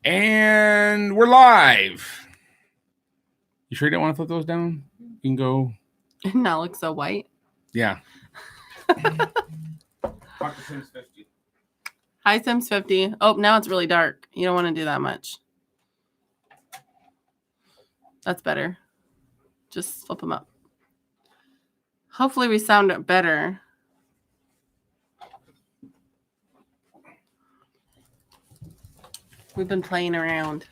And we're live. You sure you don't want to flip those down? You can go. Now looks so white. Yeah. Fuck the Sims 50. Hi, Sims 50. Oh, now it's really dark. You don't want to do that much. That's better. Just flip them up. Hopefully we sound better. We've been playing around.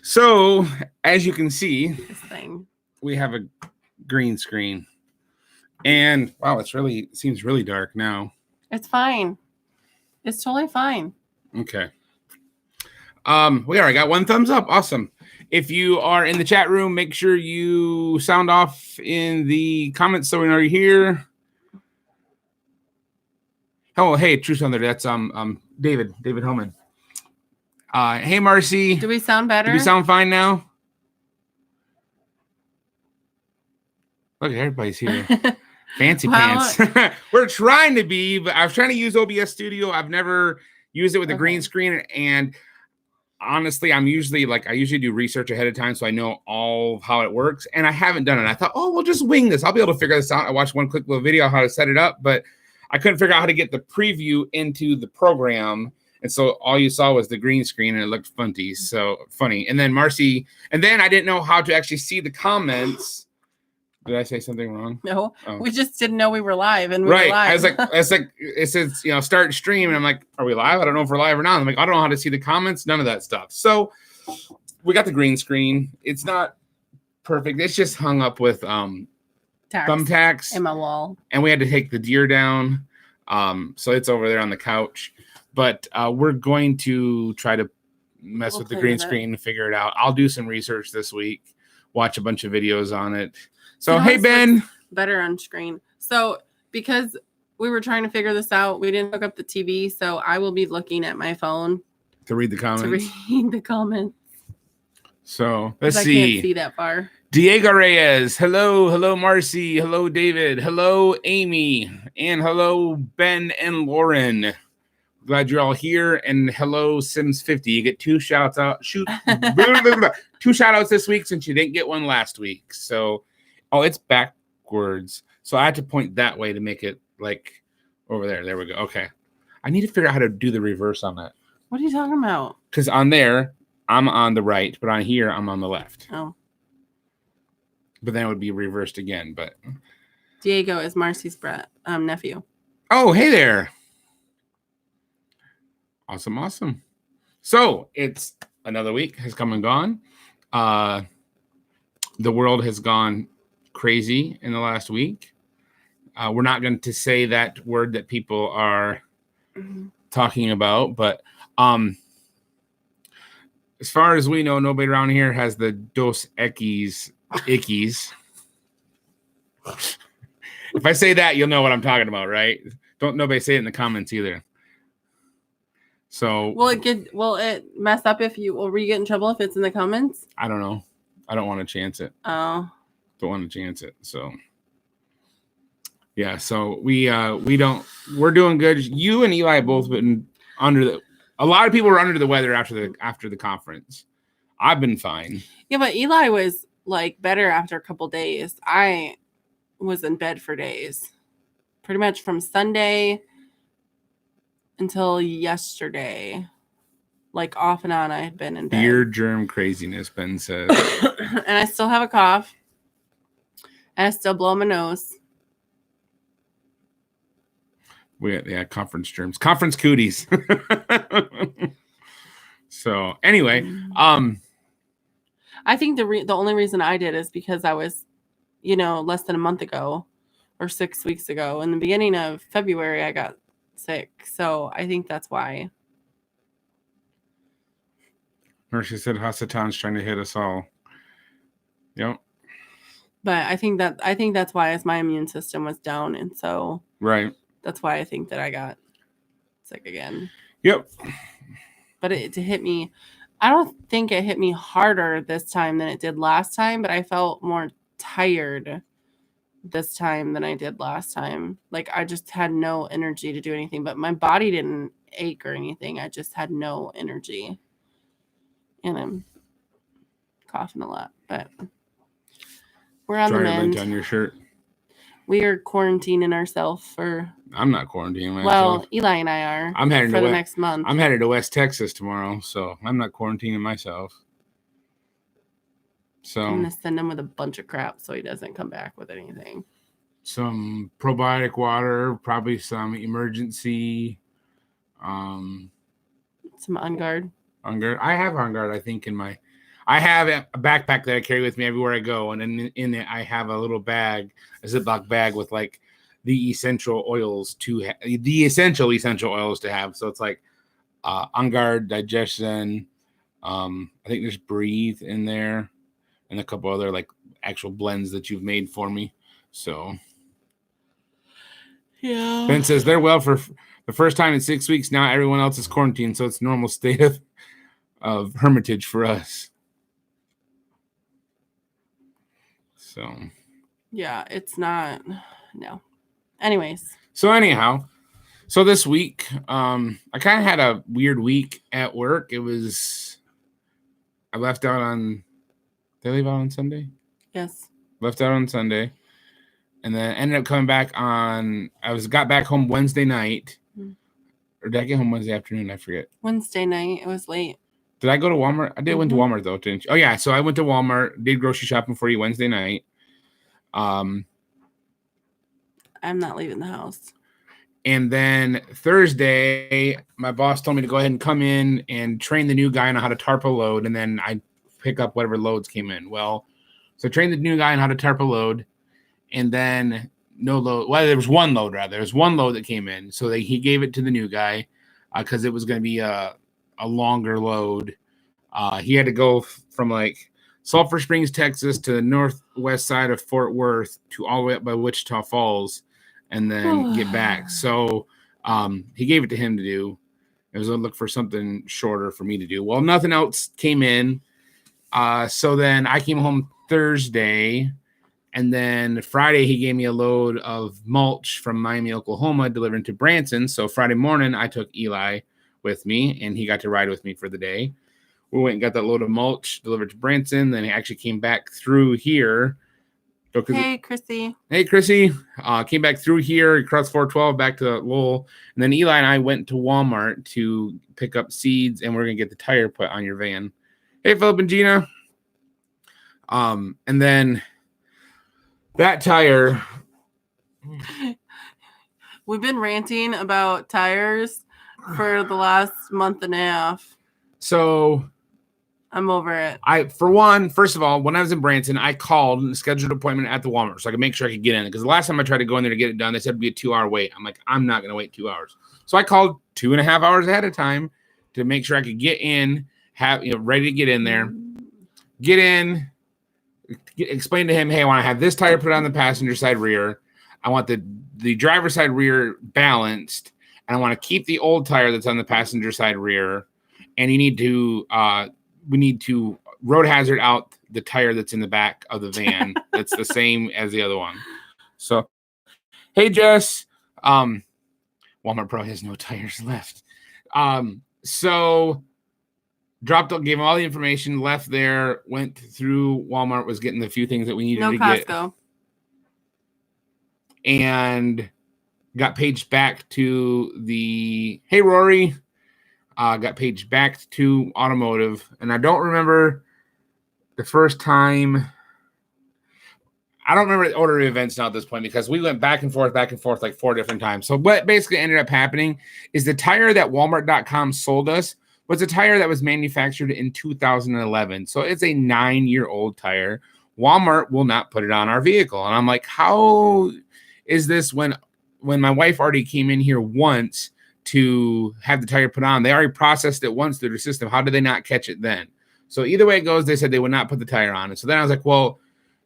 So, as you can see, this thing. We have a green screen. And wow, it seems really dark now. It's fine. It's totally fine. Okay. We already got one thumbs up. Awesome. If you are in the chat room, make sure you sound off in the comments so we know you're here. Oh, hey, True Thunder. That's David Homan. Hey, Marcy. Do we sound better? Do we sound fine now? Look, everybody's here. Fancy pants. We're trying to be, but I was trying to use OBS Studio. I've never used it with a green screen, and honestly, I usually do research ahead of time so I know all how it works, and I haven't done it. I thought, we'll just wing this. I'll be able to figure this out. I watched one quick little video how to set it up, but I couldn't figure out how to get the preview into the program, and so all you saw was the green screen, and it looked funny. So funny. And then Marcy, and then I didn't know how to actually see the comments. Did I say something wrong? No, we just didn't know we were live, and we were live. I was like, it says, start stream, and I'm like, are we live? I don't know if we're live or not. I'm like, I don't know how to see the comments, none of that stuff. So we got the green screen. It's not perfect. It's just hung up with thumbtacks in my wall, and we had to take the deer down. So it's over there on the couch, but we're going to try to mess with the green screen and figure it out. I'll do some research this week, watch a bunch of videos on it. So, hey, Ben. Better on screen. So, because we were trying to figure this out, we didn't hook up the TV. So, I will be looking at my phone to read the comments. So, let's see. I can't see that far. Diego Reyes. Hello, Marcy. Hello, David. Hello, Amy. And hello, Ben and Lauren. Glad you're all here. And hello, Sims 50. You get two shout outs. Two shout outs this week since you didn't get one last week. So, it's backwards. So I had to point that way to make it like over there. There we go. Okay. I need to figure out how to do the reverse on that. What are you talking about? Because on there, I'm on the right, but on here, I'm on the left. Oh. But then it would be reversed again. But Diego is Marcy's nephew. Oh, hey there. Awesome. So it's another week has come and gone. The world has gone crazy in the last week. We're not going to say that word that people are talking about, but as far as we know, nobody around here has the Dos Equis ickies. If I say that, you'll know what I'm talking about, right? Don't nobody say it in the comments either. So will it mess up will you get in trouble if it's in the comments? I don't know. I don't want to chance it. Oh. Don't want to chance it. So yeah, so we're doing good. You and Eli both been a lot of people were under the weather after the conference. I've been fine. Yeah, but Eli was like better after a couple days. I was in bed for days. Pretty much from Sunday until yesterday. Like off and on I had been in bed. Beard germ craziness, Ben says. And I still have a cough. And I still blow my nose. Conference germs. Conference cooties. So anyway, I think the only reason I did is because I was, less than a month ago or 6 weeks ago. In the beginning of February, I got sick. So I think that's why. Mercy said Hasatan's trying to hit us all. Yep. But I think that's why my immune system was down. And so right. That's why I think that I got sick again. Yep. But it hit me. I don't think it hit me harder this time than it did last time, but I felt more tired this time than I did last time. Like I just had no energy to do anything, but my body didn't ache or anything. I just had no energy. and I'm coughing a lot, but we're on Try the to lint mend. on your shirt. We are quarantining ourselves for. I'm not quarantining myself. Well, Eli and I are. I'm headed for the next month. I'm headed to West Texas tomorrow, so I'm not quarantining myself. So I'm gonna send him with a bunch of crap so he doesn't come back with anything. Some probiotic water, probably some emergency. Some On Guard. On Guard. I have On Guard, I think, I have a backpack that I carry with me everywhere I go, and in it I have a little bag, a Ziploc bag with like the essential oils the essential oils to have. So it's like On Guard, Digestion. I think there's Breathe in there, and a couple other like actual blends that you've made for me. So yeah, Ben says they're well for the first time in 6 weeks. Now everyone else is quarantined, so it's normal state of hermitage for us. So yeah, it's not. No. Anyways. So anyhow, so this week, I kind of had a weird week at work. I left out on. Did I leave out on Sunday? Yes. Left out on Sunday, and then ended up coming back on. Got back home Wednesday night, or did I get home Wednesday afternoon? I forget. Wednesday night. It was late. Did I go to Walmart? I did. Went to Walmart though, didn't you? Oh yeah. So I went to Walmart. Did grocery shopping for you Wednesday night. I'm not leaving the house. And then Thursday, my boss told me to go ahead and come in and train the new guy on how to tarp a load, and then I pick up whatever loads came in. Well, so I trained the new guy on how to tarp a load, and then no load. Well, there was one load rather. There was one load that came in, so he gave it to the new guy because it was going to be a longer load. He had to go from like Sulphur Springs, Texas, to the northwest side of Fort Worth to all the way up by Wichita Falls, and then get back. So he gave it to him to do. It was a look for something shorter for me to do. Well, nothing else came in. So then I came home Thursday, and then Friday he gave me a load of mulch from Miami, Oklahoma, delivered to Branson. So Friday morning I took Eli with me, and he got to ride with me for the day. We went and got that load of mulch delivered to Branson. Then he actually came back through here. Hey, Chrissy. Hey, Chrissy. Came back through here, across 412, back to Lowell. And then Eli and I went to Walmart to pick up seeds, and we're going to get the tire put on your van. Hey, Philip and Gina. And then that tire. We've been ranting about tires for the last month and a half. So I'm over it. First of all, when I was in Branson, I called and scheduled an appointment at the Walmart so I could make sure I could get in. Because the last time I tried to go in there to get it done, they said it'd be a 2-hour wait. I'm like, I'm not going to wait 2 hours. So I called 2.5 hours ahead of time to make sure I could get in, ready to get in there. Get in, explain to him, hey, I want to have this tire put on the passenger side rear. I want the driver's side rear balanced, and I want to keep the old tire that's on the passenger side rear. And we need to road hazard out the tire that's in the back of the van. That's the same as the other one. So, hey, Jess, Walmart Pro has no tires left. So gave him all the information, left there, went through Walmart, was getting the few things that we needed to get. No Costco. And got paged back to hey, Rory. Got paged back to automotive, and I don't remember the first time. I don't remember the order of events now at this point because we went back and forth like 4 different times. So what basically ended up happening is the tire that Walmart.com sold us was a tire that was manufactured in 2011. So it's a 9-year-old tire. Walmart will not put it on our vehicle. And I'm like, how is this when my wife already came in here once to have the tire put on? They already processed it once through their system. How did they not catch it then? So either way it goes, they said they would not put the tire on. And so then I was like, well,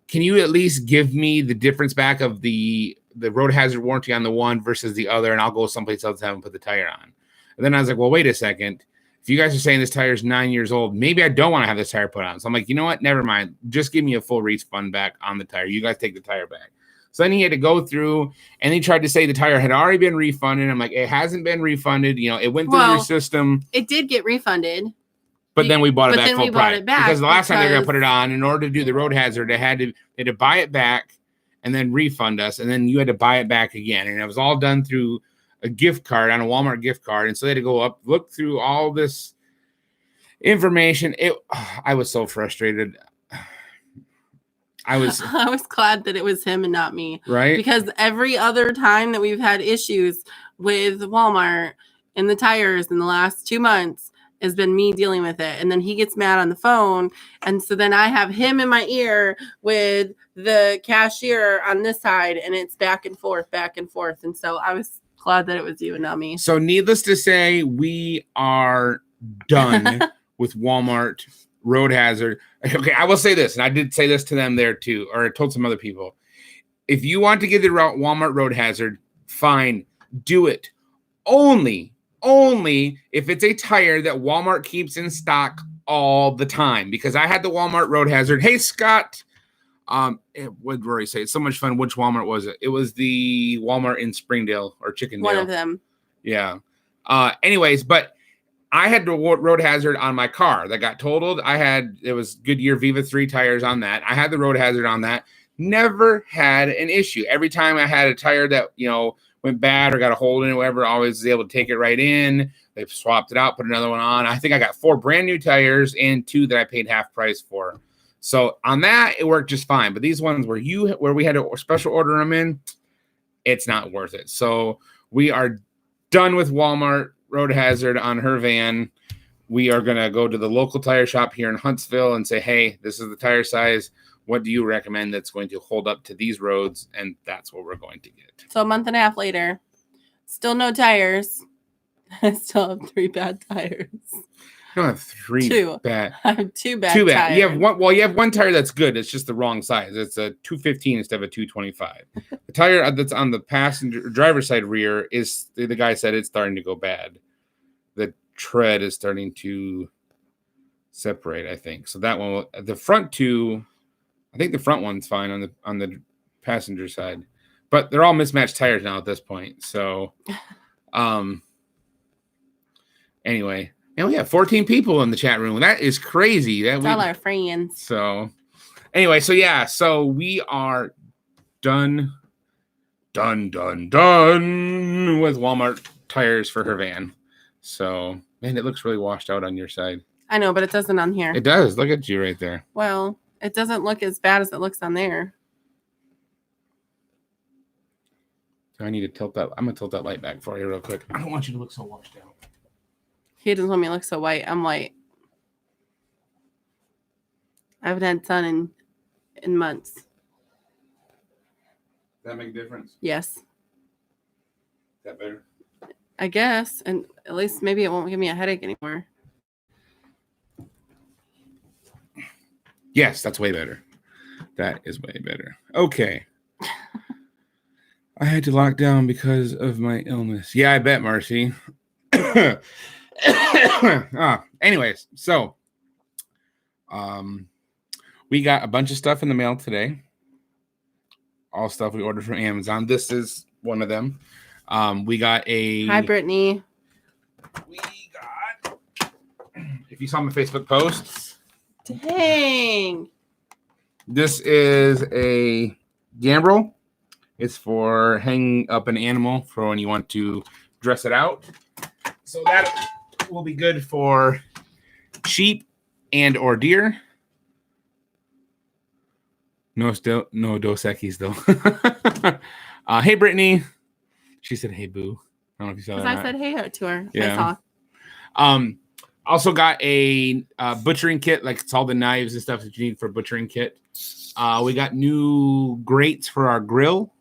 can you at least give me the difference back of the road hazard warranty on the one versus the other, and I'll go someplace else and have them put the tire on. And then I was like, well, wait a second. If you guys are saying this tire is 9 years old, maybe I don't want to have this tire put on. So I'm like, you know what? Never mind. Just give me a full refund back on the tire. You guys take the tire back. So then he had to go through, and he tried to say the tire had already been refunded. I'm like, it hasn't been refunded. It went through your system. It did get refunded. But then we bought it But back then full we bought price it back because the last time they were gonna because- put it on, in order to do the road hazard, they had to buy it back and then refund us, and then you had to buy it back again, and it was all done through a gift card on a Walmart gift card, and so they had to go up, look through all this information. I was so frustrated. I was glad that it was him and not me. right Because every other time that we've had issues with Walmart and the tires in the last 2 months has been me dealing with it. And then he gets mad on the phone. And so then I have him in my ear with the cashier on this side, and it's back and forth, back and forth. And so I was glad that it was you and not me. So needless to say, we are done with Walmart road hazard. Okay, I will say this, and I did say this to them there too, or I told some other people. If you want to get the Walmart road hazard, fine, do it. Only if it's a tire that Walmart keeps in stock all the time. Because I had the Walmart road hazard. Hey, Scott. What did Rory say? It's so much fun. Which Walmart was it? It was the Walmart in Springdale or Chickendale. One of them. Yeah. Anyways, but I had the road hazard on my car that got totaled. It was Goodyear Viva 3 tires on that. I had the road hazard on that. Never had an issue. Every time I had a tire that, went bad or got a hole in it, whatever, always was able to take it right in. They've swapped it out, put another one on. I think I got 4 brand new tires and 2 that I paid half price for. So on that, it worked just fine. But these ones where we had to special order them in, it's not worth it. So we are done with Walmart road hazard on her van. We are going to go to the local tire shop here in Huntsville and say, hey, this is the tire size. What do you recommend that's going to hold up to these roads? And that's what we're going to get. So a month and a half later, still no tires. I still have 3 bad tires. You don't have 3 2. bad. I have 2 bad Too bad. tires. You have one. Well, you have one tire that's good. It's just the wrong size. It's a 215 instead of a 225. The tire that's on the driver's side rear is, the guy said, it's starting to go bad. The tread is starting to separate, I think. So that one, the front 2, I think the front one's fine on the passenger side, but they're all mismatched tires now at this point. So, anyway. And we have 14 people in the chat room. That is crazy. It's all our friends. So, anyway, so we are done with Walmart tires for her van. So, man, it looks really washed out on your side. I know, but it doesn't on here. It does. Look at you right there. Well, it doesn't look as bad as it looks on there. So I need to tilt that. I'm going to tilt that light back for you real quick. I don't want you to look so washed out. He doesn't want me to look so white. I'm white. I haven't had sun in months. Does that make a difference? Yes. Is that better? I guess. And at least maybe it won't give me a headache anymore. Yes, that's way better. That is way better. Okay. I had to lock down because of my illness. Yeah, I bet, Marcy. Anyways, so we got a bunch of stuff in the mail today. All stuff we ordered from Amazon. This is one of them. We got a Hi, Brittany. We got, if you saw my Facebook post, Dang. this is a gambrel. It's for hanging up an animal for when you want to dress it out. So that will be good for sheep and or deer. No Dos Equis though. Hey, Brittany. She said, "Hey, boo." I don't know if you saw that. Because I said hey to her. Yeah. I saw. Also got a butchering kit, like it's all the knives and stuff that you need for a butchering kit. We got new grates for our grill,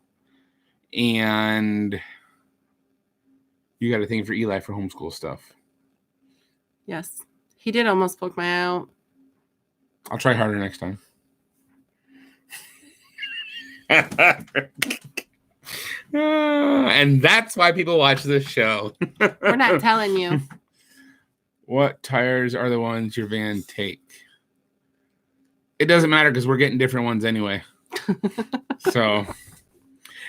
and you got a thing for Eli for homeschool stuff. Yes. He did almost poke my eye out. I'll try harder next time. And that's why people watch this show. We're not telling you. What tires are the ones your van take? It doesn't matter because we're getting different ones anyway. So,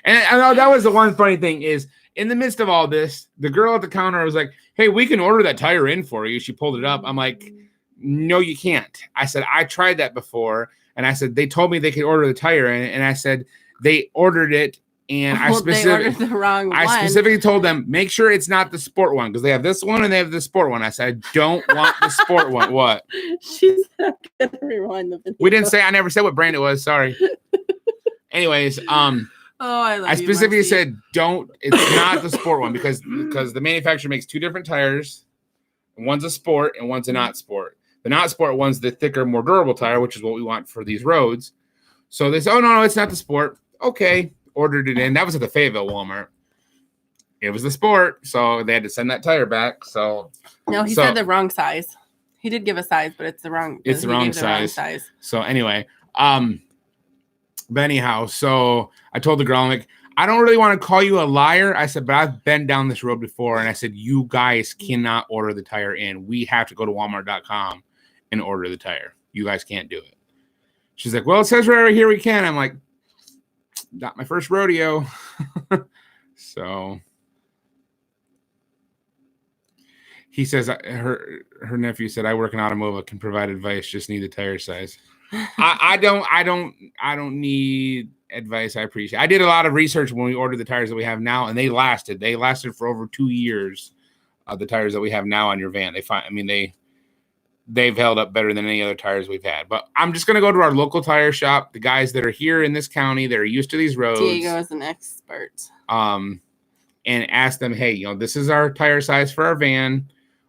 and I know that was the one funny thing is in the midst of all this, the girl at the counter was like, "Hey, we can order that tire in for you." She pulled it up. I'm like, no, you can't. I said, I tried that before. And I said, they told me they could order the tire in. And I said, they ordered it. And they ordered the wrong one. I specifically told them, make sure it's not the sport one, because they have this one and they have the sport one. I said, I don't want the sport one. What? She's not going to rewind the video. We didn't say, I never said what brand it was. Sorry. Anyways, I specifically said, it's not the sport one, because the manufacturer makes two different tires. One's a sport and one's a not sport. The not sport one's the thicker, more durable tire, which is what we want for these roads. So they said, oh, no, it's not the sport. Okay. Ordered it in. That was at the Fayetteville Walmart. It was the sport, so they had to send that tire back. So no, he said the wrong size. He did give a size, but it's the wrong. It's the wrong size. So anyway, but anyhow, so I told the girl, I'm like, I don't really want to call you a liar. I said, but I've been down this road before, and I said, you guys cannot order the tire in. We have to go to Walmart.com and order the tire. You guys can't do it. She's like, well, it says right here we can. I'm like, not my first rodeo. So he says her nephew said, I work in automotive, can provide advice, just need the tire size. I don't need advice. I appreciate it. I did a lot of research when we ordered the tires that we have now, and they lasted for over 2 years. The tires that we have now on your van, they've held up better than any other tires we've had. But I'm just going to go to our local tire shop, the guys that are here in this county that are used to these roads. Diego is an expert. And ask them, hey, this is our tire size for our van.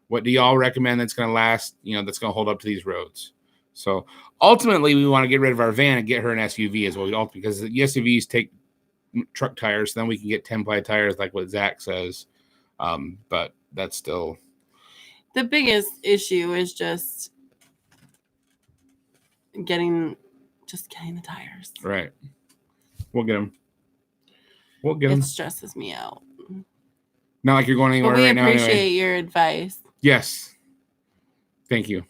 What do y'all recommend that's going to last, that's going to hold up to these roads? So ultimately, we want to get rid of our van and get her an SUV as well, because the SUVs take truck tires. So then we can get 10-ply tires like what Zach says. But that's still... The biggest issue is just getting the tires. Right. We'll get them. It stresses me out. Not like you're going anywhere right now. We appreciate your advice. Yes. Thank you.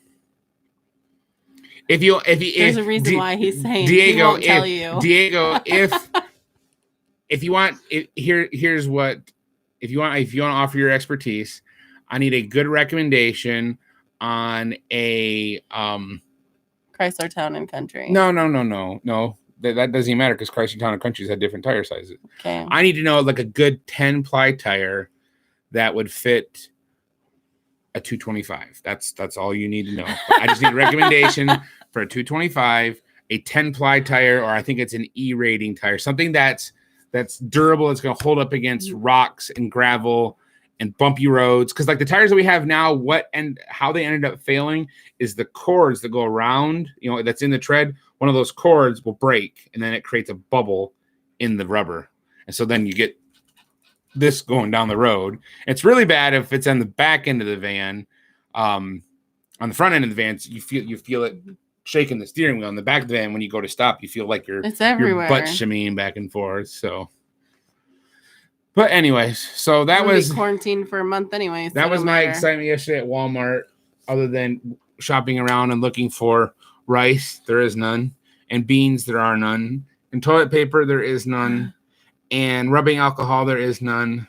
There's a reason why he's saying Diego, he won't tell you. Diego, if you want, here's what. If you want to offer your expertise, I need a good recommendation on a Chrysler Town and Country. No. That doesn't even matter, because Chrysler Town and Country's had different tire sizes. Okay. I need to know like a good 10-ply tire that would fit a 225. That's all you need to know. I just need a recommendation for a 225, a 10-ply tire, or I think it's an E rating tire, something that's durable. It's going to hold up against rocks and gravel and bumpy roads, because like the tires that we have now, how they ended up failing is the cords that go around, that's in the tread. One of those cords will break, and then it creates a bubble in the rubber, and so then you get this going down the road. It's really bad if it's on the back end of the van. On the front end of the van, you feel it shaking the steering wheel. On the back of the van, when you go to stop, you feel like your butt shimmying back and forth. So. But anyways, so that was quarantined for a month anyways. That was my excitement yesterday at Walmart, other than shopping around and looking for rice. There is none. And beans, there are none. And toilet paper, there is none. And rubbing alcohol, there is none.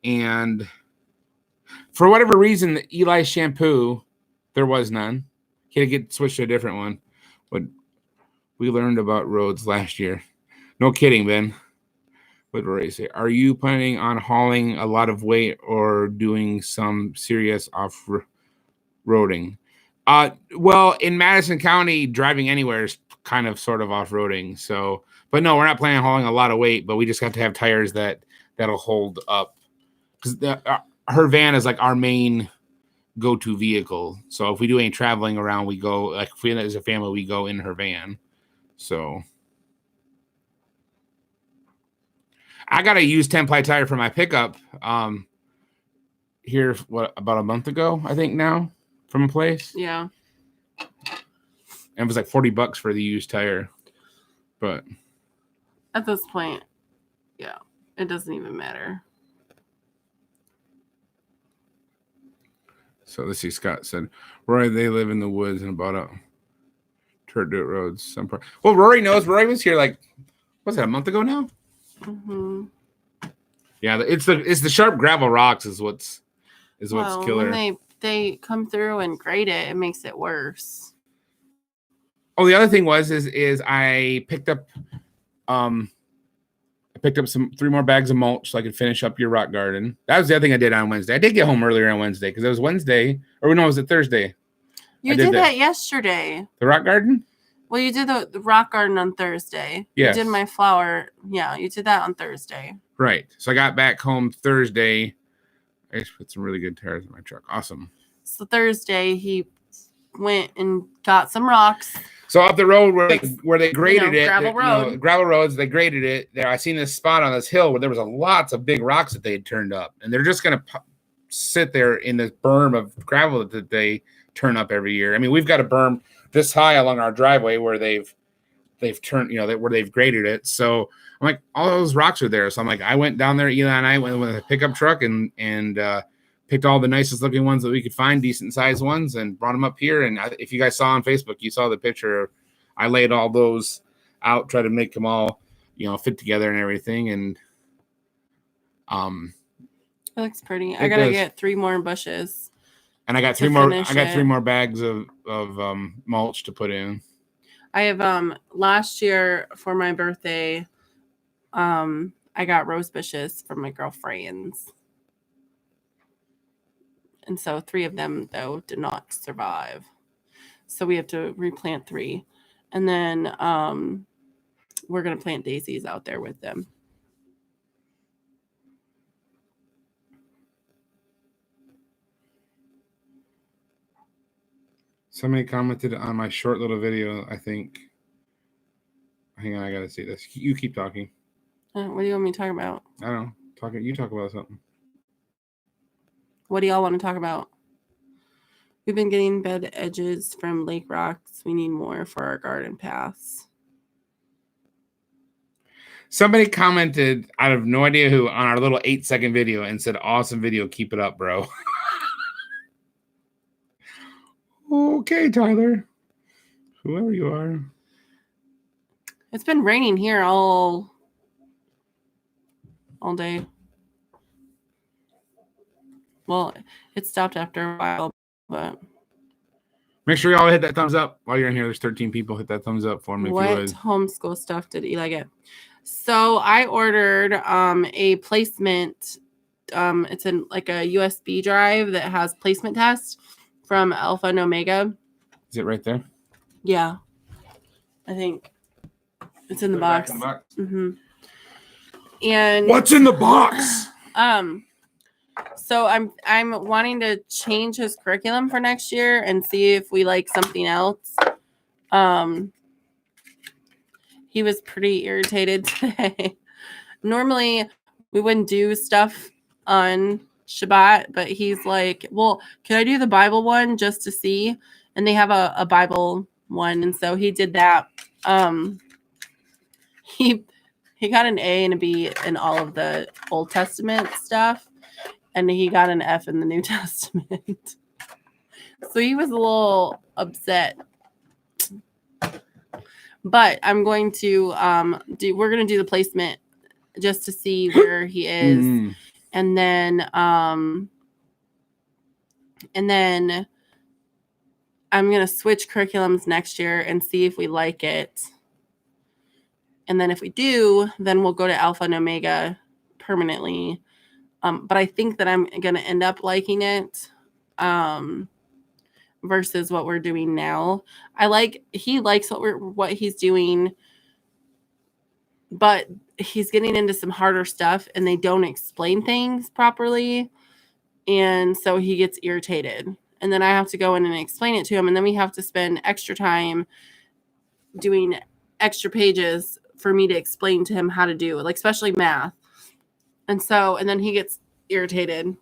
And for whatever reason, the Eli shampoo, there was none. He had to get switched to a different one. But we learned about roads last year. No kidding, Ben. What did I say? Are you planning on hauling a lot of weight or doing some serious off-roading? Well, in Madison County, driving anywhere is kind of sort of off-roading. So, but no, we're not planning on hauling a lot of weight, but we just have to have tires that'll hold up. Because her van is like our main go-to vehicle. So if we do any traveling around, we go, like if we as a family, we go in her van. So... I got a used 10-ply tire for my pickup here, about a month ago, I think now, from a place. Yeah. And it was like $40 for the used tire. But at this point, yeah, it doesn't even matter. So let's see, Scott said, Rory, they live in the woods and about a dirt roads. Well, Rory knows. Rory was here like, what's that, a month ago now? Mm-hmm. Yeah, it's the sharp gravel rocks is what's killer. When they they come through and grade it, it makes it worse. Oh, the other thing is I picked up some 3 more bags of mulch so I could finish up your rock garden. That was the other thing I did on Wednesday. I did get home earlier on Wednesday because it was Wednesday, or no, was it Thursday? You did that yesterday. The rock garden? Well, you did the rock garden on Thursday. Yes. You did my flower. Yeah, you did that on Thursday. Right. So I got back home Thursday. I just put some really good tires in my truck. Awesome. So Thursday he went and got some rocks. So up the road where they graded it, gravel roads, they graded it. There, I seen this spot on this hill where there was lots of big rocks that they had turned up, and they're just gonna sit there in this berm of gravel that they turn up every year. I mean, we've got a berm this high along our driveway where they've turned, where they've graded it. So I'm like, all those rocks are there. So I'm like, I went down there, Eli and I went with a pickup truck and picked all the nicest looking ones that we could find, decent sized ones, and brought them up here. And if you guys saw on Facebook, you saw the picture. I laid all those out, tried to make them all, fit together and everything. And it looks pretty. I gotta get 3 more bushes. And I got 3 more. I got 3 more bags of mulch to put in. I have last year for my birthday, I got rose bushes from my girlfriends. And so 3 of them, though, did not survive. So we have to replant 3. And then we're going to plant daisies out there with them. Somebody commented on my short little video, I think. Hang on, I got to see this. You keep talking. What do you want me to talk about? I don't know. You talk about something. What do y'all want to talk about? We've been getting bed edges from lake rocks. We need more for our garden paths. Somebody commented, I have no idea who, on our little 8-second video and said, awesome video. Keep it up, bro. Okay, Tyler. Whoever you are. It's been raining here all day. Well, it stopped after a while, but make sure y'all hit that thumbs up while you're in here. There's 13 people. Hit that thumbs up for me. What homeschool stuff did Eli get? So I ordered a placement. It's in like a USB drive that has placement tests from Alpha and Omega. Is it right there? Yeah, I think it's in the box. Mm-hmm. And what's in the box? So I'm wanting to change his curriculum for next year and see if we like something else. He was pretty irritated today. Normally we wouldn't do stuff on Shabbat, but he's like, well, can I do the Bible one just to see? And they have a Bible one, and so he did that. He got an A and a B in all of the Old Testament stuff, and he got an F in the New Testament. So he was a little upset. But I'm going to we're going to do the placement just to see where he is. And then I'm going to switch curriculums next year and see if we like it. And then if we do, then we'll go to Alpha and Omega permanently. But I think that I'm going to end up liking it versus what we're doing now. He likes what he's doing, but he's getting into some harder stuff and they don't explain things properly. And so he gets irritated. And then I have to go in and explain it to him. And then we have to spend extra time doing extra pages for me to explain to him how to do, like especially math. And then he gets irritated.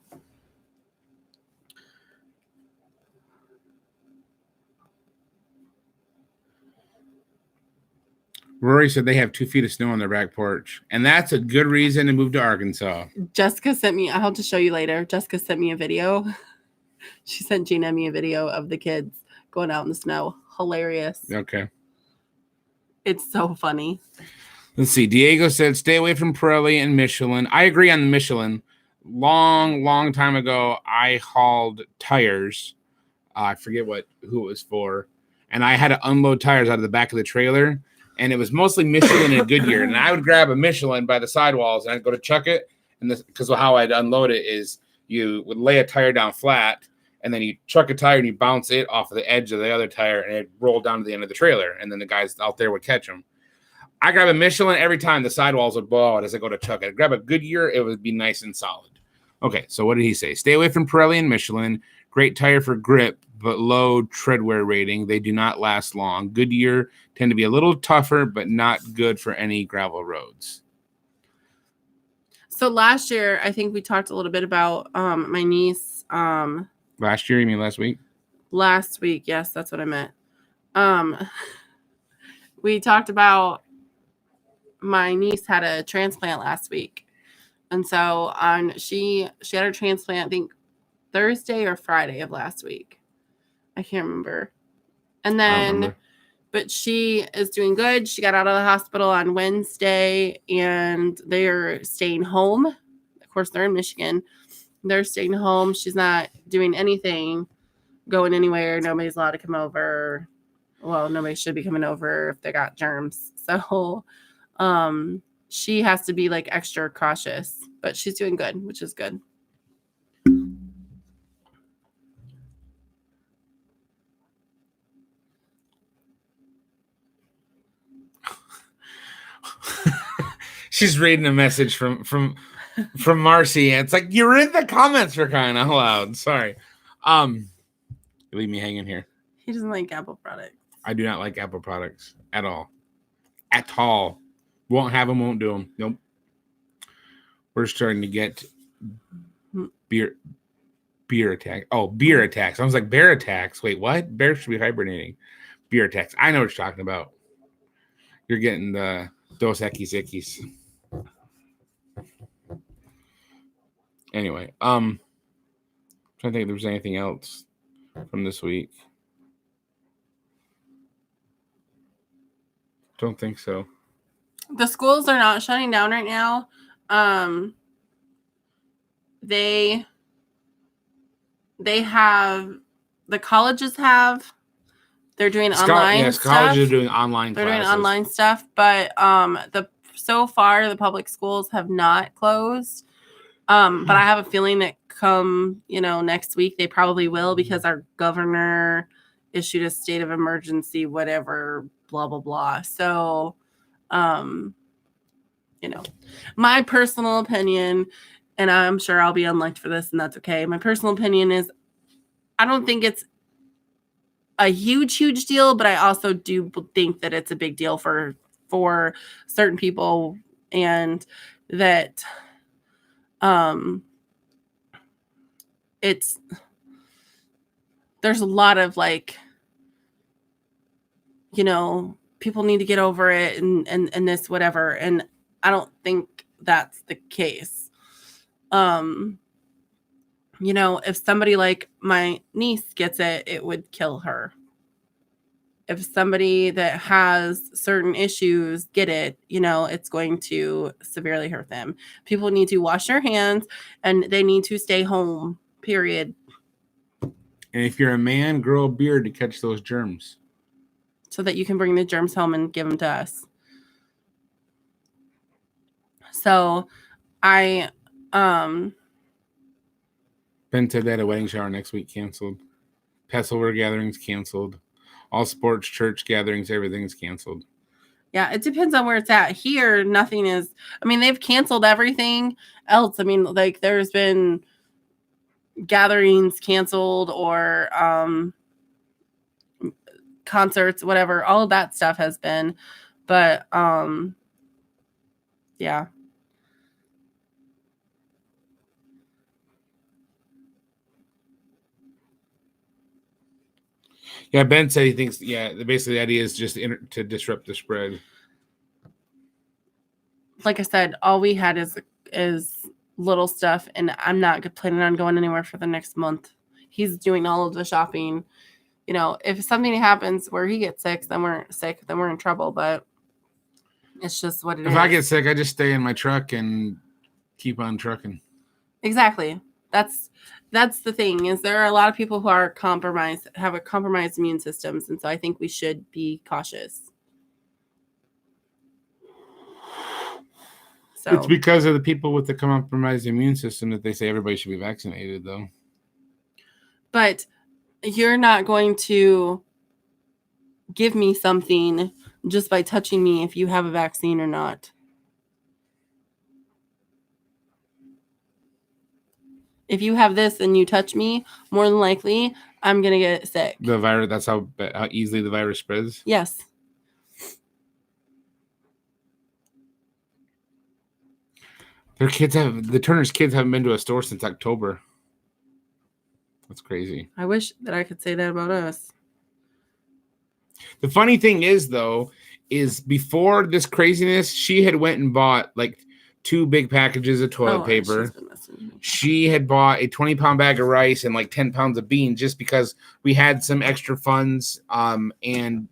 Rory said they have 2 feet of snow on their back porch, and that's a good reason to move to Arkansas. Jessica sent me, I'll have to show you later. Jessica sent me a video. She sent Gina me a video of the kids going out in the snow. Hilarious. Okay. It's so funny. Let's see. Diego said, stay away from Pirelli and Michelin. I agree on the Michelin. long time ago, I hauled tires. I forget who it was for, and I had to unload tires out of the back of the trailer, and it was mostly Michelin and Goodyear. And I would grab a Michelin by the sidewalls, and I'd go to chuck it, and because how I'd unload it is you would lay a tire down flat, and then you chuck a tire and you bounce it off of the edge of the other tire, and it rolled down to the end of the trailer, and then the guys out there would catch them. I grab a Michelin every time the sidewalls would blow out as I go to chuck it. I'd grab a Goodyear, it would be nice and solid. Okay, so what did he say? Stay away from Pirelli and Michelin. Great tire for grip, but low tread wear rating. They do not last long. Goodyear tend to be a little tougher, but not good for any gravel roads. So last year, I think we talked a little bit about my niece. Last year? You mean last week? Last week, yes, that's what I meant. We talked about my niece had a transplant last week. And so she had her transplant, I think, Thursday or Friday of last week. I can't remember. And then, but she is doing good. She got out of the hospital on Wednesday, and they're staying home. Of course, they're in Michigan. They're staying home. She's not doing anything, going anywhere. Nobody's allowed to come over. Well, nobody should be coming over if they got germs. So, she has to be like extra cautious, but she's doing good, which is good. She's reading a message from Marcy. And it's like, you're in the comments for crying out loud. Sorry. You leave me hanging here. He doesn't like Apple products. I do not like Apple products at all. At all. Won't have them, won't do them. Nope. We're starting to get beer attack. Oh, beer attacks. I was like, bear attacks. Wait, what? Bears should be hibernating. Beer attacks. I know what you're talking about. You're getting the Dos Equis Ickies. Anyway, I'm trying to think if there was anything else from this week. Don't think so. The schools are not shutting down right now. They have, the colleges have, they're doing online yes, stuff. colleges are doing online They're classes. doing online stuff, but so far the public schools have not closed. But I have a feeling that come, next week they probably will, because our governor issued a state of emergency, whatever, blah blah blah. So, my personal opinion, and I'm sure I'll be unliked for this, and that's okay. My personal opinion is, I don't think it's a huge deal, but I also do think that it's a big deal for certain people, and that there's a lot of people need to get over it and this whatever, and I don't think that's the case. If somebody like my niece gets it, it would kill her. If somebody that has certain issues get it, it's going to severely hurt them. People need to wash their hands, and they need to stay home, period. And if you're a man, grow a beard to catch those germs. So that you can bring the germs home and give them to us. So, Ben said that a wedding shower next week canceled. Passover gatherings canceled. All sports, church gatherings, everything's canceled. Yeah, it depends on where it's at. Here, nothing is. They've canceled everything else. There's been gatherings canceled, or concerts, whatever. All of that stuff has been. But, yeah. Yeah, Ben said he thinks, basically the idea is just to disrupt the spread. Like I said, all we had is little stuff, and I'm not planning on going anywhere for the next month. He's doing all of the shopping. If something happens where he gets sick, then we're in trouble, but it's just what it is. If I get sick, I just stay in my truck and keep on trucking. Exactly. That's the thing, is there are a lot of people who are compromised, have a compromised immune systems, and so I think we should be cautious. So It's because of the people with the compromised immune system that they say everybody should be vaccinated, though. But you're not going to give me something just by touching me if you have a vaccine or not. If you have this and you touch me, more than likely, I'm going to get sick. The virus, that's how easily the virus spreads? Yes. The Turner's kids haven't been to a store since October. That's crazy. I wish that I could say that about us. The funny thing is, though, is before this craziness, she had went and bought like 2 big packages of toilet paper. She had bought a 20-pound bag of rice and like 10 pounds of beans just because we had some extra funds. And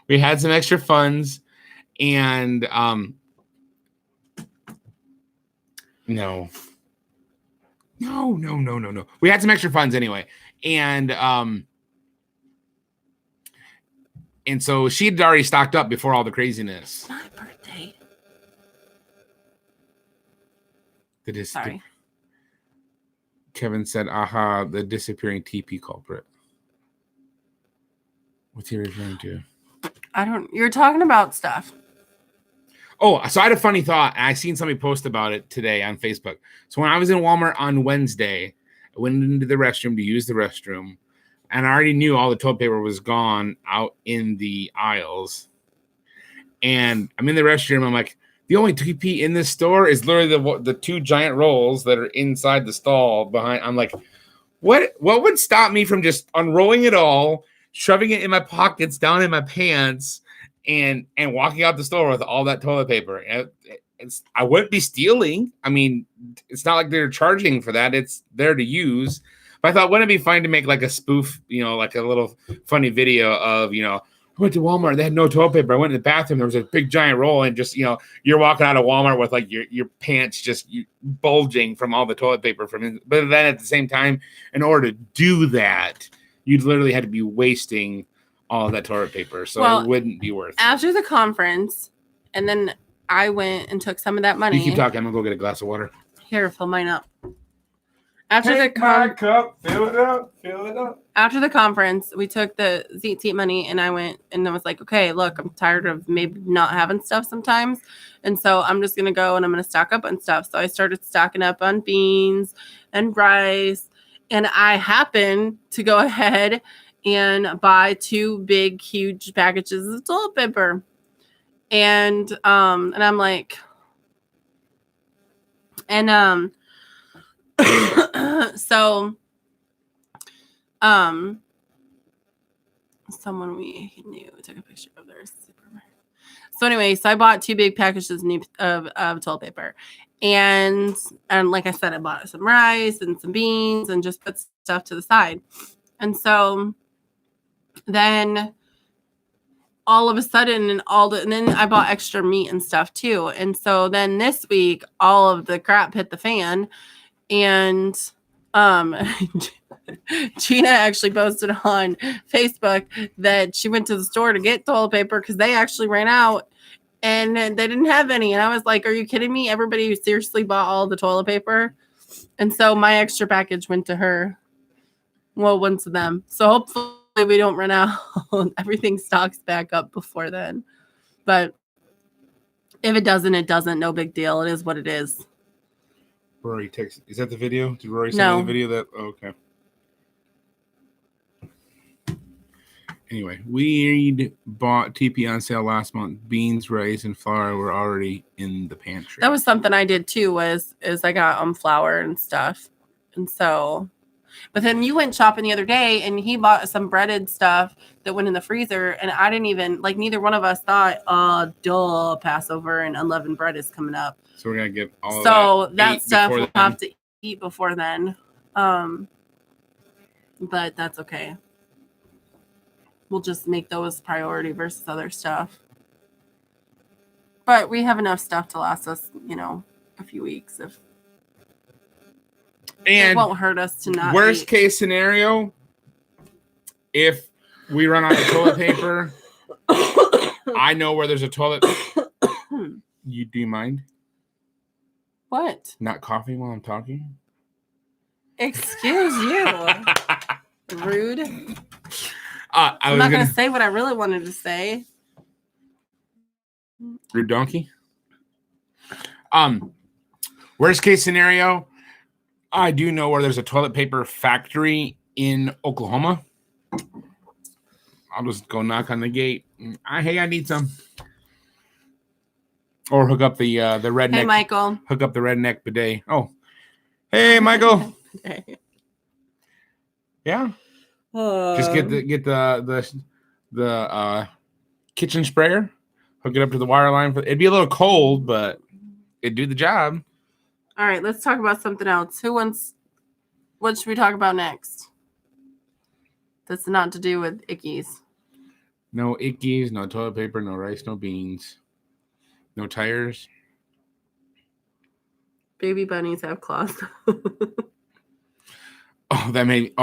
we had some extra funds, and no. We had some extra funds anyway, and so she'd already stocked up before all the craziness. It's my birthday. Sorry. Kevin said, "Aha, the disappearing TP culprit." What's he referring to? You're talking about stuff. Oh, so I had a funny thought, and I seen somebody post about it today on Facebook. So when I was in Walmart on Wednesday, I went into the restroom to use the restroom, and I already knew all the toilet paper was gone out in the aisles. And I'm in the restroom. I'm like, the only TP in this store is literally the 2 giant rolls that are inside the stall behind. I'm like, what would stop me from just unrolling it all, shoving it in my pockets, down in my pants, and walking out the store with all that toilet paper? I wouldn't be stealing. I mean, it's not like they're charging for that. It's there to use. But I thought, wouldn't it be fun to make like a spoof, like a little funny video of, I went to Walmart, they had no toilet paper. I went to the bathroom, there was a big giant roll, and just, you're walking out of Walmart with like your pants just bulging from all the toilet paper but then at the same time, in order to do that, you'd literally had to be wasting all of that toilet paper. So it wouldn't be worth it. After the conference, and then I went and took some of that money. You keep talking, I'm gonna go get a glass of water. Here, fill mine up. After my cup, fill it up. After the conference, we took the ZT money, and I went and I was like, okay, look, I'm tired of maybe not having stuff sometimes. And so I'm just going to go and I'm going to stock up on stuff. So I started stocking up on beans and rice. And I happened to go ahead and buy 2 big, huge packages of toilet paper. And I'm like, so someone we knew took a picture of their supermarket. So anyway, so I bought 2 big packages of toilet paper, and like I said, I bought some rice and some beans and just put stuff to the side. And so then all of a sudden, and then I bought extra meat and stuff too. And so then this week, all of the crap hit the fan, and Gina actually posted on Facebook that she went to the store to get toilet paper because they actually ran out and they didn't have any. And I was like, are you kidding me? Everybody seriously bought all the toilet paper. And so my extra package went to her. Well, went to them. So hopefully we don't run out. Everything stocks back up before then. But if it doesn't, it doesn't. No big deal. It is what it is. Rory texted. Is that the video? Did Rory send me the video? Okay. Anyway, we bought TP on sale last month. Beans, rice, and flour were already in the pantry. That was something I did too. Is I got flour and stuff, and so. But then you went shopping the other day, and he bought some breaded stuff that went in the freezer, and I didn't even neither one of us thought, Passover and unleavened bread is coming up. So we're gonna get all. So that stuff we'll have to eat before then, but that's okay. We'll just make those priority versus other stuff. But we have enough stuff to last us, a few weeks. If And it won't hurt us to not. Worst case scenario, if we run out of toilet paper, I know where there's a toilet. Do you mind? What? Not coughing while I'm talking? Excuse you. Rude. I'm not going to say what I really wanted to say. Rude donkey. Worst case scenario, I do know where there's a toilet paper factory in Oklahoma. I'll just go knock on the gate. Hey, I need some. Or hook up the redneck. Hey, Michael. Hook up the redneck bidet. Oh, hey, Michael. Yeah. Just get the kitchen sprayer. Hook it up to the wire line. It'd be a little cold, but it'd do the job. All right, let's talk about something else. What should we talk about next? That's not to do with ickies. No ickies, no toilet paper, no rice, no beans, no tires. Baby bunnies have claws. Oh, that made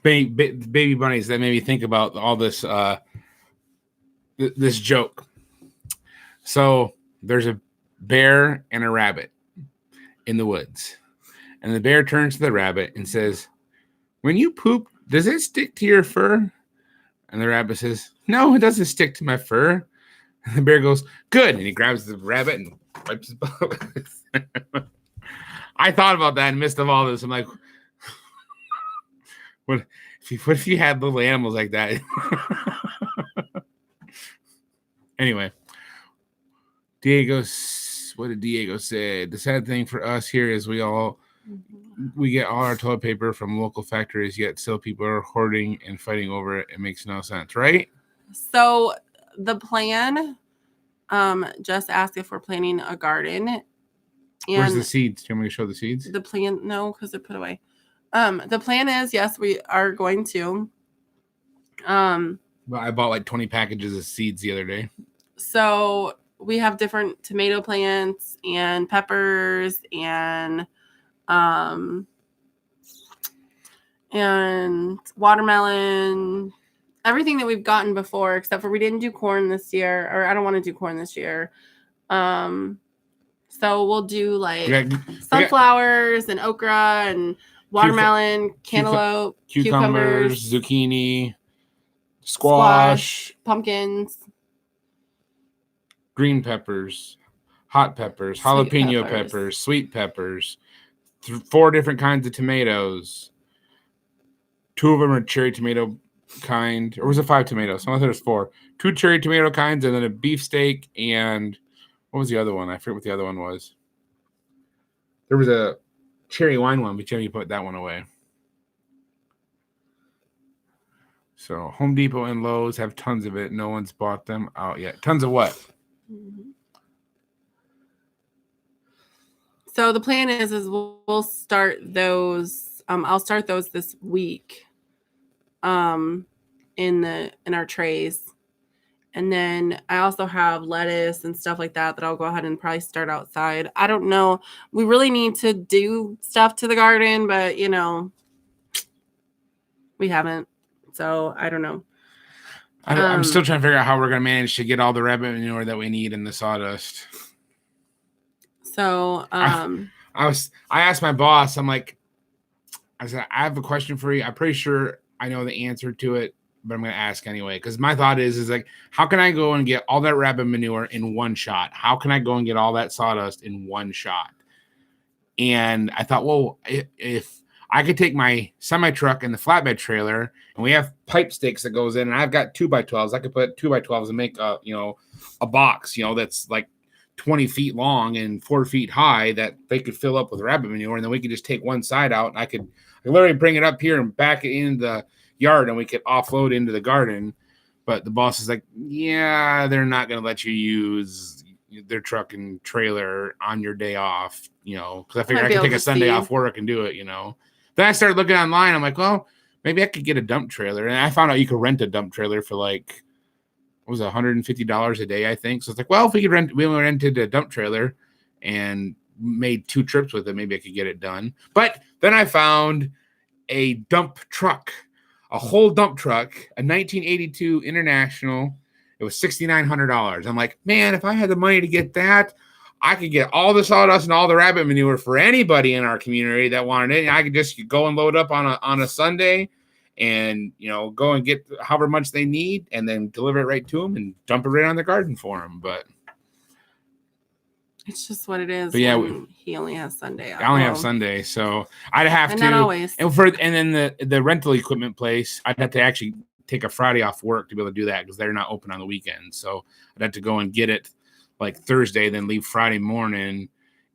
baby bunnies. That made me think about all this this joke. So there's a bear and a rabbit in the woods, and the bear turns to the rabbit and says, "When you poop, does it stick to your fur?" And the rabbit says, "No, it doesn't stick to my fur." And the bear goes, "Good," and he grabs the rabbit and wipes his butt. I thought about that in the midst of all this. I'm like, what if you had little animals like that? Anyway, what did Diego say? The sad thing for us here is we get all our toilet paper from local factories, yet still people are hoarding and fighting over it. It makes no sense, right? So the plan, just asked if we're planting a garden. And where's the seeds? Do you want me to show the seeds? The plan, no, because they're put away. The plan is, yes, we are going to. Well, I bought like 20 packages of seeds the other day. So we have different tomato plants and peppers and watermelon, everything that we've gotten before, except for we didn't do corn this year, or I don't want to do corn this year. So we'll do like sunflowers and okra and watermelon, cantaloupe, cucumbers, zucchini, squash, pumpkins, green peppers, hot peppers, jalapeno peppers, sweet peppers, 4 different kinds of tomatoes. 2 of them are cherry tomato kind, or was it 5 tomatoes? I thought it was 4. 2 cherry tomato kinds, and then a beefsteak, and what was the other one? I forget what the other one was. There was a cherry wine one, but you put that one away. So Home Depot and Lowe's have tons of it. No one's bought them out yet. Tons of what? So the plan is we'll start those. I'll start those this week. In our trays, and then I also have lettuce and stuff like that I'll go ahead and probably start outside. I don't know. We really need to do stuff to the garden, but we haven't. So I don't know. I'm still trying to figure out how we're going to manage to get all the rabbit manure that we need in the sawdust. So I asked my boss, I said, I have a question for you. I'm pretty sure I know the answer to it, but I'm going to ask anyway. Because my thought is like, how can I go and get all that rabbit manure in one shot? How can I go and get all that sawdust in one shot? And I thought, well, if I could take my semi truck and the flatbed trailer, and we have pipe sticks that goes in, and I've got 2x12s. I could put 2x12s and make a box, that's like 20 feet long and 4 feet high that they could fill up with rabbit manure, and then we could just take one side out, and I could literally bring it up here and back it in the yard, and we could offload into the garden. But the boss is like, yeah, they're not going to let you use their truck and trailer on your day off, because I figured I could take a Sunday off work and do it, Then I started looking online. I'm like, well, maybe I could get a dump trailer. And I found out you could rent a dump trailer for like, what was it, $150 a day, I think. So it's like, well, if we rented a dump trailer and made 2 trips with it, maybe I could get it done. But then I found a dump truck, a whole dump truck, a 1982 International. It was $6,900. I'm like, man, if I had the money to get that, I could get all the sawdust and all the rabbit manure for anybody in our community that wanted it. I could just go and load up on a Sunday and, go and get however much they need and then deliver it right to them and dump it right on the garden for them. But it's just what it is. But yeah, he only has Sunday. I only have Sunday, so I'd have to. Not always. And then the rental equipment place, I'd have to actually take a Friday off work to be able to do that because they're not open on the weekends. So I'd have to go and get it like Thursday, then leave Friday morning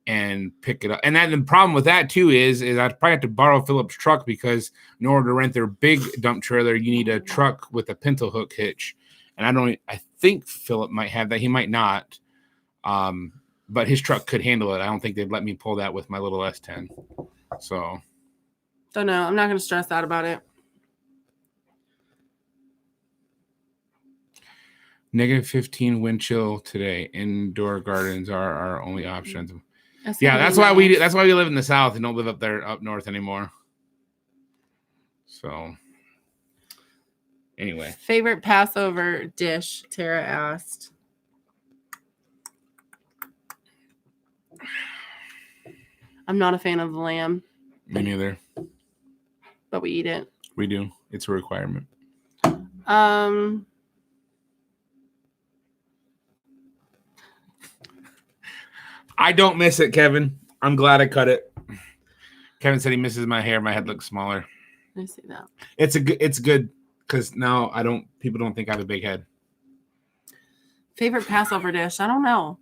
and pick it up. And the problem with that too is I'd probably have to borrow Philip's truck because in order to rent their big dump trailer, you need a truck with a pinto hook hitch. And I think Philip might have that. He might not. But his truck could handle it. I don't think they'd let me pull that with my little S10. So. Don't know. I'm not going to stress out about it. -15 wind chill today. Indoor gardens are our only options. That's why we live in the South and don't live up north anymore. So. Anyway. Favorite Passover dish, Tara asked. I'm not a fan of lamb. Me neither. But we eat it. We do. It's a requirement. I don't miss it, Kevin. I'm glad I cut it. Kevin said he misses my hair. My head looks smaller. I see that. It's good because now people don't think I have a big head. Favorite Passover dish? I don't know.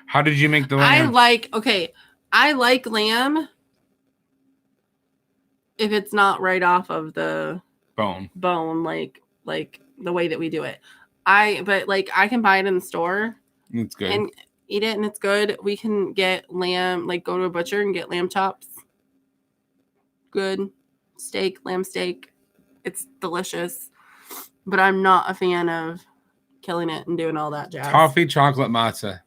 How did you make the lamb? I like lamb if it's not right off of the bone, like the way that we do it. I can buy it in the store. It's good. And eat it and it's good. We can get lamb, go to a butcher and get lamb chops. Good steak, lamb steak. It's delicious. But I'm not a fan of killing it and doing all that jazz. Toffee chocolate matzah.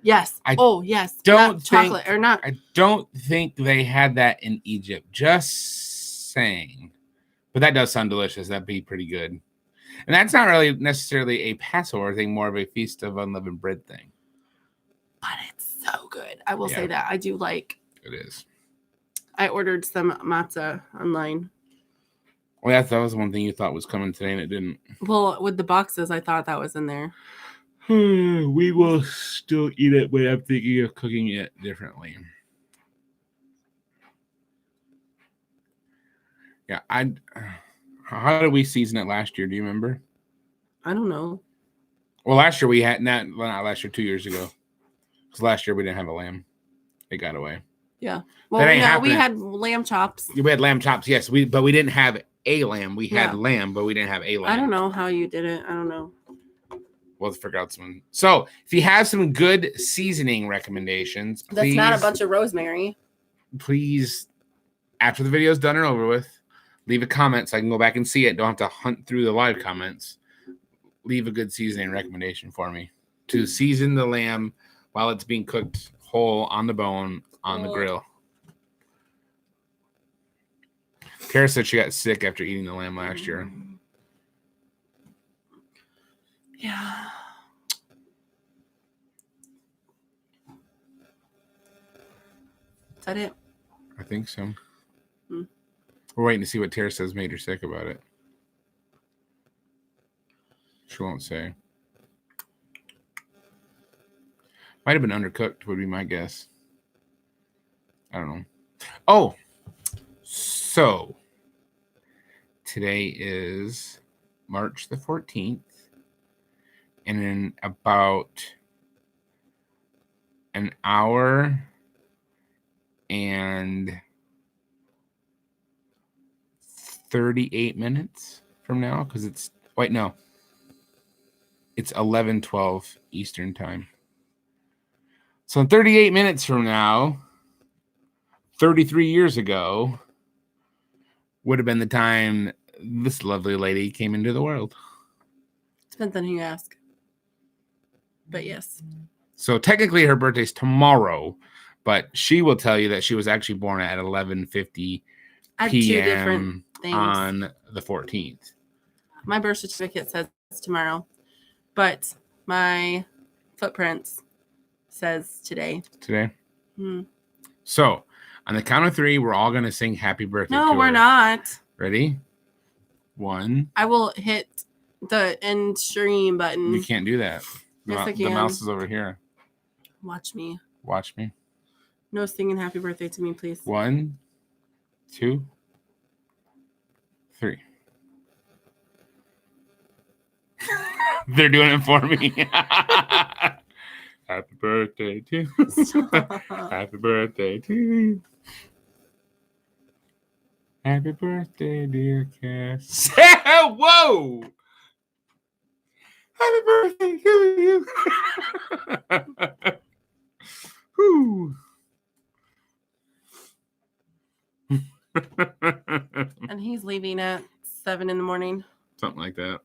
Yes. Yes. Don't chocolate or not. I don't think they had that in Egypt. Just saying. But that does sound delicious. That'd be pretty good. And that's not really necessarily a Passover thing, more of a Feast of Unleavened Bread thing. But it's so good. I will say that. I do like. It is. I ordered some matzah online. Well, that was one thing you thought was coming today and it didn't. Well, with the boxes, I thought that was in there. We will still eat it, but I'm thinking of cooking it differently. Yeah, how did we season it last year? Do you remember? I don't know. Well, last year we had not last year, 2 years ago. Because last year we didn't have a lamb. It got away. Yeah. Well, we had lamb chops. We had lamb chops, yes. But we didn't have a lamb. We had lamb, but we didn't have a lamb. I don't know how you did it. I don't know. We'll figure out some. So, if you have some good seasoning recommendations, that's not a bunch of rosemary. Please, after the video is done and over with, leave a comment so I can go back and see it. Don't have to hunt through the live comments. Leave a good seasoning recommendation for me to season the lamb while it's being cooked whole on the bone on the grill. Kara said she got sick after eating the lamb last year. Yeah. Is that it? I think so. We're waiting to see what Tara says made her sick about it. She won't say. Might have been undercooked, would be my guess. I don't know. Oh, so today is March the 14th. And in about an hour and 38 minutes from now, because it's 11:12 Eastern time. So in 38 minutes from now, 33 years ago, would have been the time this lovely lady came into the world. Depends on who you ask. But yes. So technically her birthday's tomorrow, but she will tell you that she was actually born at 11:50 p.m. on the 14th. My birth certificate says tomorrow, but my footprints says today. Today? So, on the count of 3, we're all going to sing happy birthday to her. No, we're not. Ready? 1. I will hit the end stream button. You can't do that. Yes, I can. The mouse is over here. Watch me. Watch me. No singing happy birthday to me, please. 1, 2, 3. They're doing it for me. Happy birthday to you. Happy birthday to you. Happy birthday, dear Cass. Whoa! Happy birthday to you. Whew. And he's leaving at 7 in the morning. Something like that.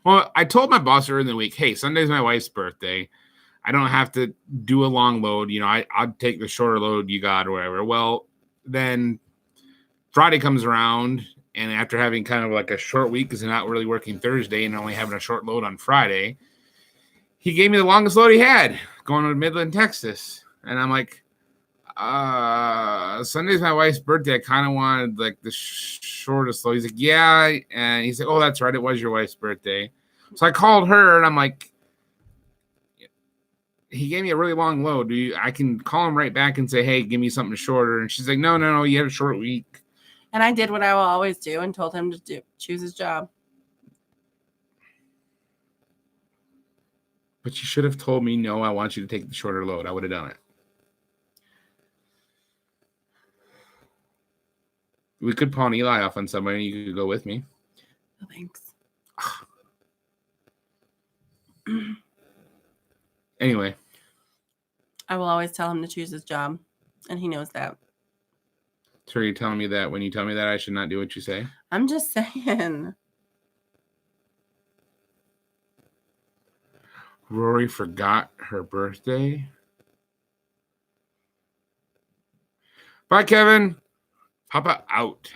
Well, I told my boss earlier in the week, hey, Sunday's my wife's birthday. I don't have to do a long load. You know, I'll take the shorter load you got or whatever. Well, then Friday comes around, and after having kind of like a short week because I'm not really working Thursday and only having a short load on Friday, he gave me the longest load he had going to Midland, Texas. And I'm like, Sunday's my wife's birthday. I kind of wanted like the shortest load. He's like, yeah. And he said, oh, that's right. It was your wife's birthday. So I called her and I'm like, he gave me a really long load. I can call him right back and say, hey, give me something shorter. And she's like, no, you had a short week. And I did what I will always do and told him to choose his job. But you should have told me, no, I want you to take the shorter load. I would have done it. We could pawn Eli off on somebody. You could go with me. No, thanks. Anyway. I will always tell him to choose his job, and he knows that. So you're telling me that when you tell me that I should not do what you say? I'm just saying. Rory forgot her birthday. Bye, Kevin. Papa out.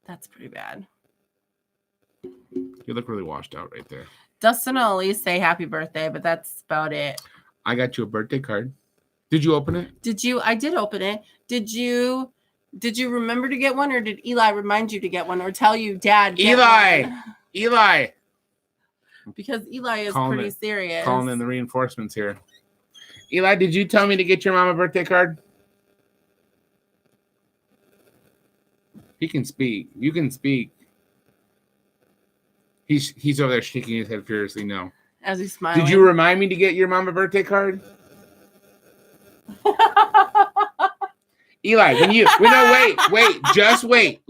That's pretty bad. You look really washed out right there. Dustin will at least say happy birthday, but that's about it. I got you a birthday card. Did you open it? I did open it. Did you remember to get one, or did Eli remind you to get one, or tell you Dad Eli. Because Eli is pretty serious. Calling in the reinforcements here. Eli, did you tell me to get your mom a birthday card? He can speak. You can speak. He's over there shaking his head furiously. No. As he's smiling. Did you remind me to get your mom a birthday card? Eli, just wait.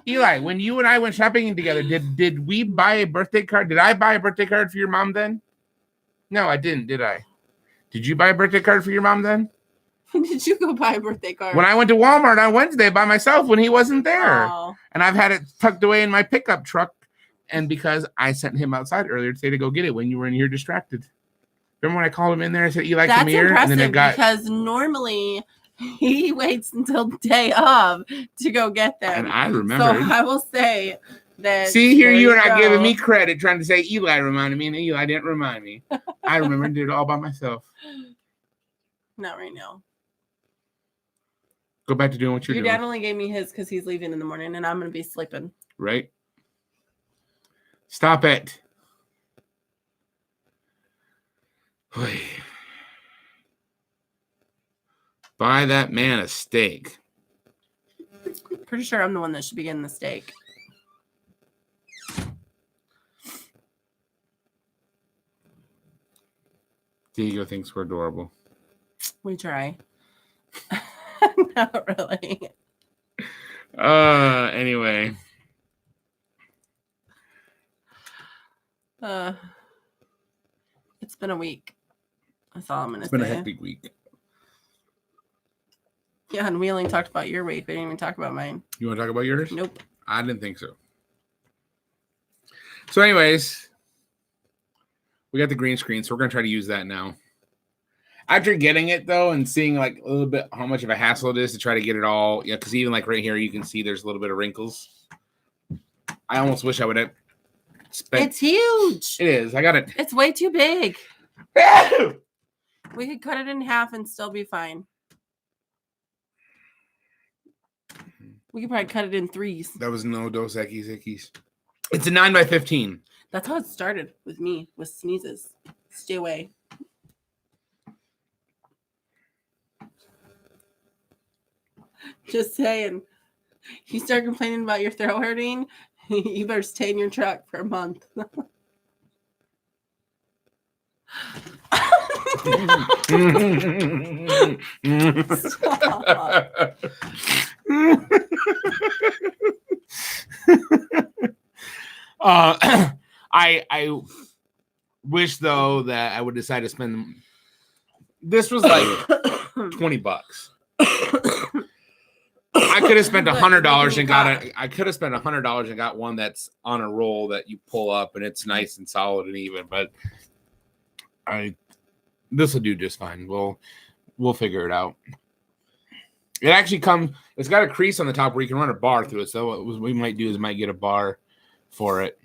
Eli, when you and I went shopping together, did we buy a birthday card? Did I buy a birthday card for your mom then? No, I didn't, did I? Did you buy a birthday card for your mom then? When did you go buy a birthday card? When I went to Walmart on Wednesday by myself when he wasn't there. Oh. And I've had it tucked away in my pickup truck. And because I sent him outside earlier today to go get it when you were in here distracted. Remember when I called him in there? I said, Eli, come here. That's impressive because normally he waits until the day of to go get them. And I remember. So I will say that. See, here you are not giving me credit trying to say Eli reminded me, and Eli didn't remind me. I remember and did it all by myself. Not right now. Go back to doing what you're doing. Your dad only gave me his because he's leaving in the morning and I'm going to be sleeping. Right? Stop it. Buy that man a steak. Pretty sure I'm the one that should be getting the steak. Diego thinks we're adorable. We try. Not really. Anyway. It's been a week. That's all I'm going to say. It's been a hectic week. Yeah, and we only talked about your week. We didn't even talk about mine. You want to talk about yours? Nope. I didn't think so. So anyways, We got the green screen, so we're gonna try to use that now. After getting it though, and seeing like a little bit how much of a hassle it is to try to get it all, yeah, because even like right here, you can see there's a little bit of wrinkles. I almost wish I would have spent. It's huge. It is. I got it. It's way too big. We could cut it in half and still be fine. We could probably cut it in 3s. That was no Dos Equis. It's a 9x15. That's how it started with me, with sneezes. Stay away. Just saying. You start complaining about your throat hurting, you better stay in your truck for a month. Stop. I wish though that I would decide to spend. This was like $20. I could have spent $100 and got it. I could have spent $100 and got one that's on a roll that you pull up and it's nice and solid and even. But this will do just fine. We'll figure it out. It actually comes. It's got a crease on the top where you can run a bar through it. So what we might do is might get a bar for it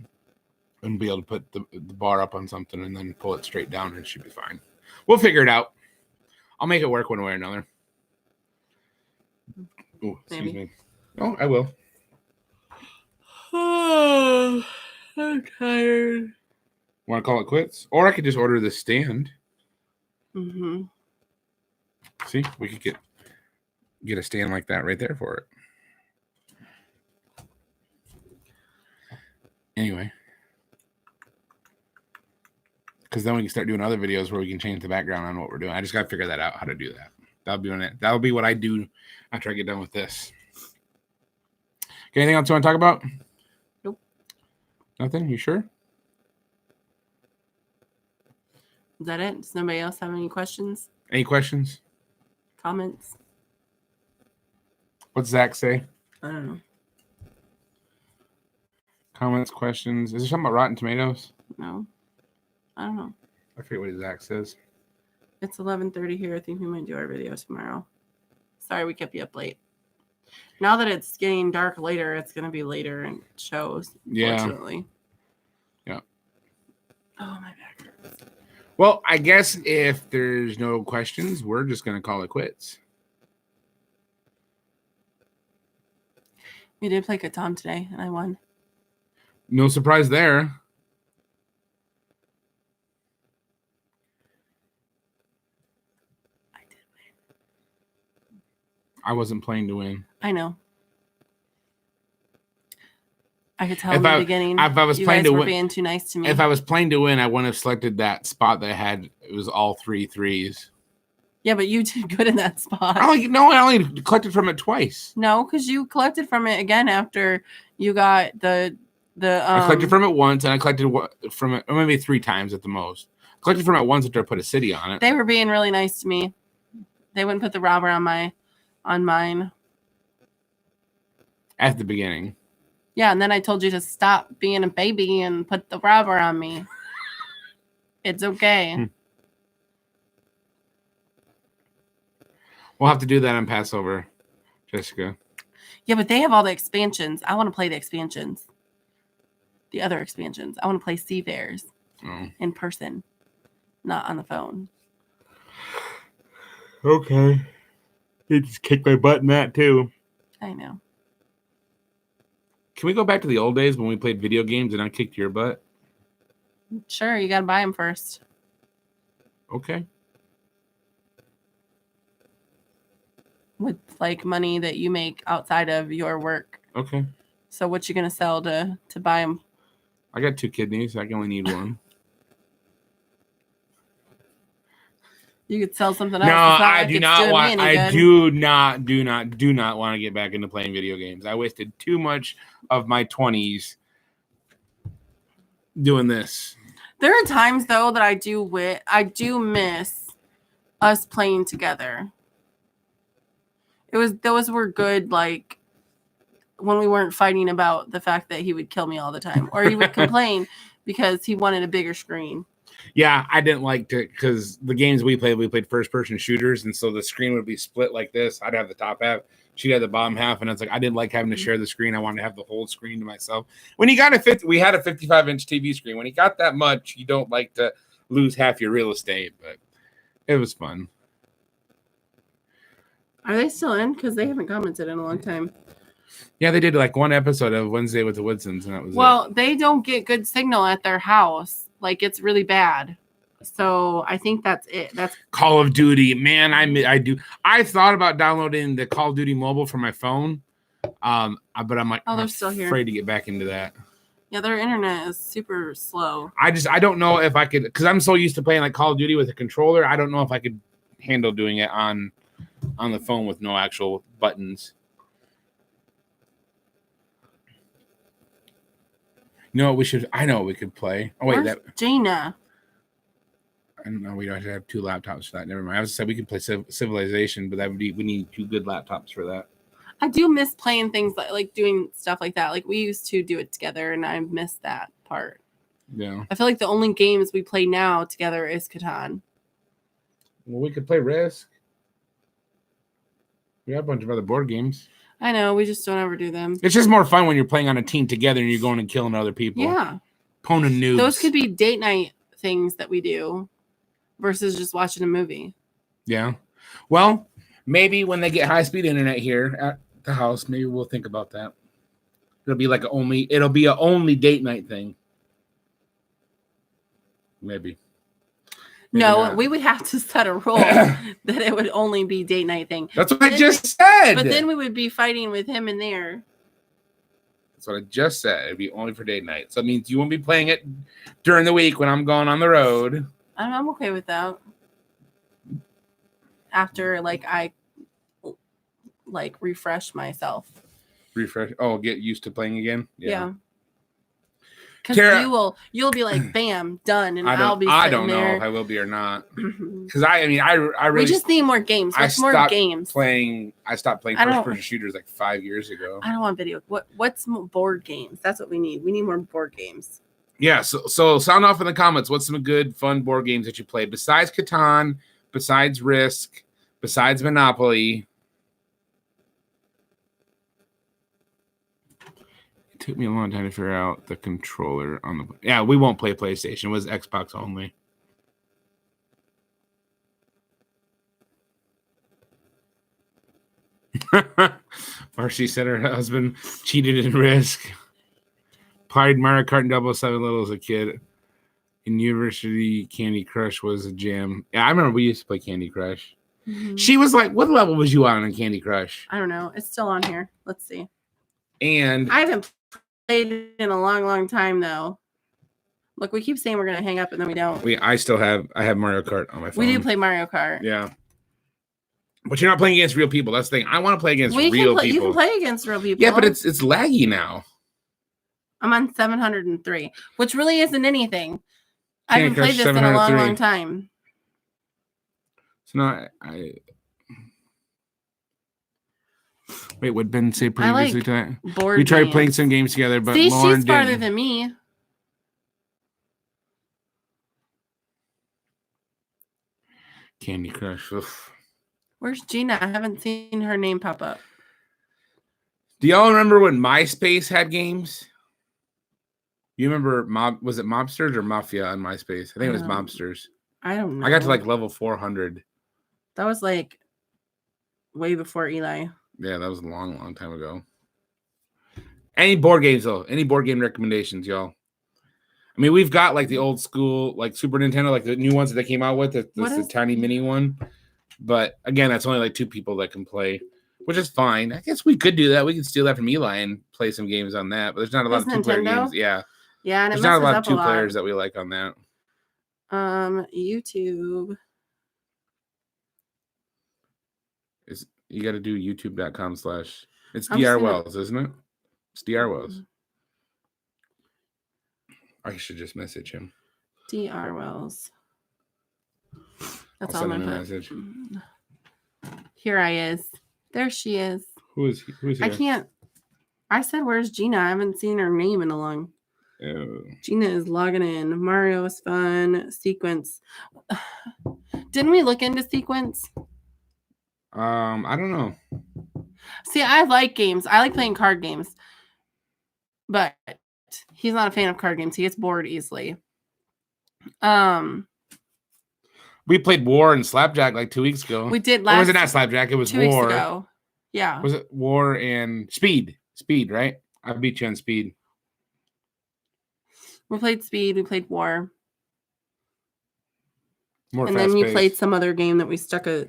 and be able to put the bar up on something and then pull it straight down and it should be fine. We'll figure it out. I'll make it work one way or another. Oh, excuse me. Oh, I will. Oh, I'm tired. Want to call it quits? Or I could just order the stand. Mm-hmm. See, we could get a stand like that right there for it. Anyway. Because then we can start doing other videos where we can change the background on what we're doing. I just got to figure that out, how to do that. That'll be what I do after I get done with this. Okay, anything else you want to talk about? Nope. Nothing? You sure? Is that it? Does nobody else have any questions? Any questions? Comments? What's Zach say? I don't know. Comments, questions. Is there something about Rotten Tomatoes? No. I don't know. I forget what Zach says. It's 11:30 here. I think we might do our video tomorrow. Sorry we kept you up late. Now that it's getting dark later, it's going to be later in shows. Yeah. Unfortunately. Yeah. Oh, my back hurts. Well, I guess if there's no questions, we're just going to call it quits. We did play Catan today, and I won. No surprise there. I did win. I wasn't playing to win. I know. I could tell in the beginning. If I was you playing guys to were win, being too nice to me. If I was playing to win, I wouldn't have selected that spot that had. It was all 3 threes. Yeah, but you did good in that spot. I only collected from it twice. No, because you collected from it again after you got the. I collected from it once, and I collected from it maybe 3 times at the most. I collected from it once after I put a city on it. They were being really nice to me. They wouldn't put the robber on mine. At the beginning. Yeah, and then I told you to stop being a baby and put the robber on me. It's okay. We'll have to do that on Passover, Jessica. Yeah, but they have all the expansions. I want to play the expansions. The other expansions. I want to play Seafarers in person, not on the phone. Okay. You just kicked my butt in that, too. I know. Can we go back to the old days when we played video games and I kicked your butt? Sure, you got to buy them first. Okay. With like money that you make outside of your work. Okay. So what you gonna sell to buy them? I got 2 kidneys. I can only need one. You could sell something else. No, I do not want. I do not want to get back into playing video games. I wasted too much of my 20s doing this. There are times though that I do miss us playing together. Those were good, like when we weren't fighting about the fact that he would kill me all the time, or he would complain because he wanted a bigger screen. Yeah, I didn't like to because the games we played first person shooters, and so the screen would be split like this. I'd have the top half, she'd have the bottom half, and it's like I didn't like having to share the screen. I wanted to have the whole screen to myself. When you got we had a 55-inch TV screen. When you got that much, you don't like to lose half your real estate, but it was fun. Are they still in? Because they haven't commented in a long time. Yeah, they did like one episode of Wednesday with the Woodsons, and that was it. They don't get good signal at their house. Like, it's really bad. So I think that's it. That's Call of Duty. Man, I thought about downloading the Call of Duty mobile for my phone. But I'm like, they're still here. Afraid to get back into that. Yeah, their internet is super slow. I don't know if I could, because I'm so used to playing like Call of Duty with a controller. I don't know if I could handle doing it on the phone with no actual buttons. No, I know we could play. Oh wait, Where's Gina? I don't know. We don't have 2 laptops for that. Never mind. I was saying we could play Civilization, but we need 2 good laptops for that. I do miss playing things like doing stuff like that. Like we used to do it together, and I miss that part. Yeah. I feel like the only games we play now together is Catan. Well, we could play Risk. We have a bunch of other board games. I know. We just don't ever do them. It's just more fun when you're playing on a team together and you're going and killing other people. Yeah. Opponent noobs. Those could be date night things that we do versus just watching a movie. Yeah. Well, maybe when they get high-speed internet here at the house, maybe we'll think about that. It'll be a only date night thing. Maybe no, not. We would have to set a rule that it would only be date night thing. That's what I just said. But then we would be fighting with him in there. That's what I just said. It'd be only for date night. So it means you won't be playing it during the week when I'm going on the road. I'm okay with that. After I refresh myself. Refresh. Oh, get used to playing again. Yeah. Because you'll be like, bam, done, and I'll be. I don't know if I will be or not. Because I really. We just need more games. More games? I stopped playing first-person shooters like 5 years ago. I don't want video. What's board games? That's what we need. We need more board games. Yeah. So sound off in the comments. What's some good, fun board games that you played besides Catan, besides Risk, besides Monopoly? Took me a long time to figure out the controller on the. Yeah, we won't play PlayStation. It was Xbox only. Marcy said her husband cheated in Risk. Played Mario Kart and 007 Little as a kid. In university, Candy Crush was a jam. Yeah, I remember we used to play Candy Crush. Mm-hmm. She was like, what level was you on in Candy Crush? I don't know. It's still on here. Let's see. And I haven't played in a long, long time though. Look, we keep saying we're gonna hang up and then we don't. I have Mario Kart on my phone. We do play Mario Kart. Yeah. But you're not playing against real people. That's the thing. I want to play against real people. You can play against real people. Yeah, but it's laggy now. I'm on 703, which really isn't anything. I haven't played this in a long, long time. It's not. Wait, what Ben say previously tonight? We tried playing some games together, but Lauren she's farther than me. Candy Crush. Ugh. Where's Gina? I haven't seen her name pop up. Do y'all remember when MySpace had games? You remember was it Mobsters or Mafia on MySpace? I think it was Mobsters. I don't know. I got to level 400. That was way before Eli. Yeah, that was a long, long time ago. Any board games though? Any board game recommendations, y'all? I mean, we've got the old school, Super Nintendo, the new ones that they came out with, the tiny mini one. But again, that's only 2 people that can play, which is fine. I guess we could do that. We could steal that from Eli and play some games on that. But there's not a lot of 2-player games. Yeah. Yeah, and there's not a lot of 2 players that we like on that. YouTube. You got to do youtube.com/ It's DR Wells, isn't it? It's DR Wells. I should just message him. DR Wells. That's all my message. Here I is. There she is. Who's here? I can't. I said, where's Gina? I haven't seen her name in a long. Oh. Gina is logging in. Mario is fun. Sequence. Didn't we look into Sequence? I don't know. See, I like games. I like playing card games. But he's not a fan of card games. He gets bored easily. We played War and Slapjack like 2 weeks ago. We did Or last. was it not Slapjack? It was 2 War. weeks ago. Yeah. Was it War and Speed? Speed, right? I beat you on Speed. We played Speed. We played War. More and fast then you paced. played some other game that we stuck a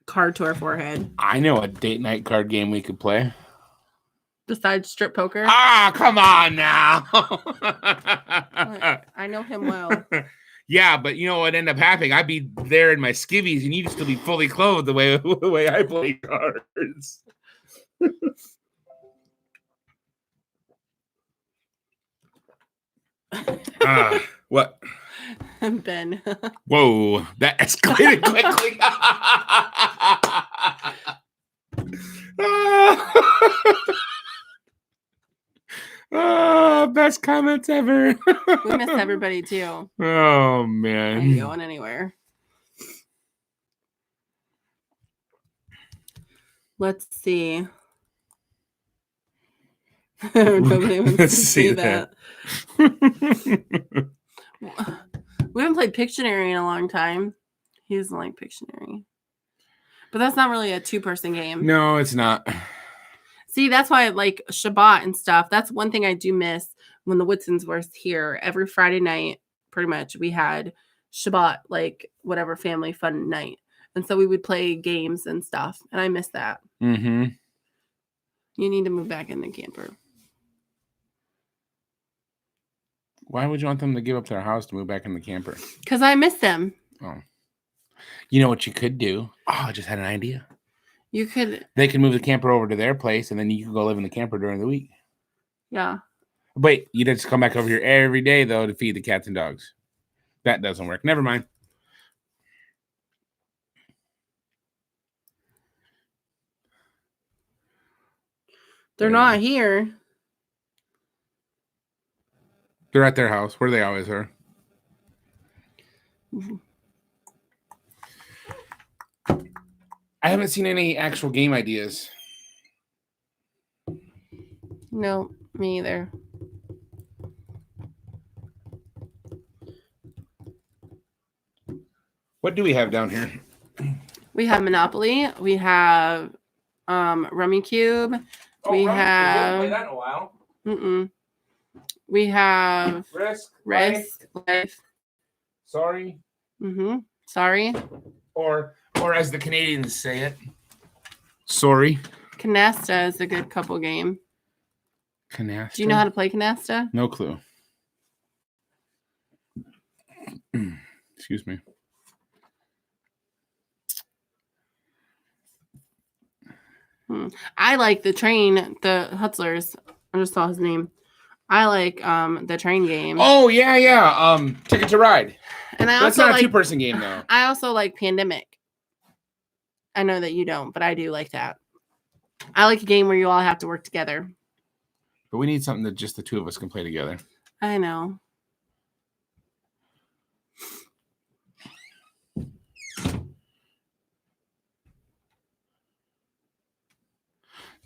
card to our forehead. I know a date night card game we could play. Besides strip poker? Ah, come on now. I know him well. Yeah, but you know what ended up happening? I'd be there in my skivvies and you'd still be fully clothed the way I play cards. What? Ben. Whoa, that escalated quickly. Best comments ever. We miss everybody too. Oh man. Ain't going anywhere. Let's see. Nobody wants to see that. We haven't played Pictionary in a long time. He doesn't like Pictionary. But that's not really a two-person game. No, it's not. See, that's why I like Shabbat and stuff. That's one thing I do miss when the Woodsons were here. Every Friday night, pretty much, we had Shabbat, like whatever family fun night. And so we would play games and stuff. And I miss that. Mm-hmm. You need to move back in the camper. Why would you want them to give up their house to move back in the camper? Because I miss them. Oh. You know what you could do? Oh, I just had an idea. You could. They can move the camper over to their place, and then you can go live in the camper during the week. Yeah. Wait, you'd have to come back over here every day, though, to feed the cats and dogs. That doesn't work. Never mind. They're not here. They're at their house, where they always are. Mm-hmm. I haven't seen any actual game ideas. No, me either. What do we have down here? We have Monopoly. We have Rummy Cube. We have. Played that in a while. We have Risk. Life. Sorry. Sorry. Or as the Canadians say it, sorry. Canasta is a good couple game. Canasta. Do you know how to play Canasta? No clue. Excuse me. I like the train, the Hutzlers. I just saw his name. I like the train game. Oh yeah. Ticket to Ride. And That's not a two-person game though. I also like Pandemic. I know that you don't, but I do like that. I like a game where you all have to work together. But we need something that just the two of us can play together. I know.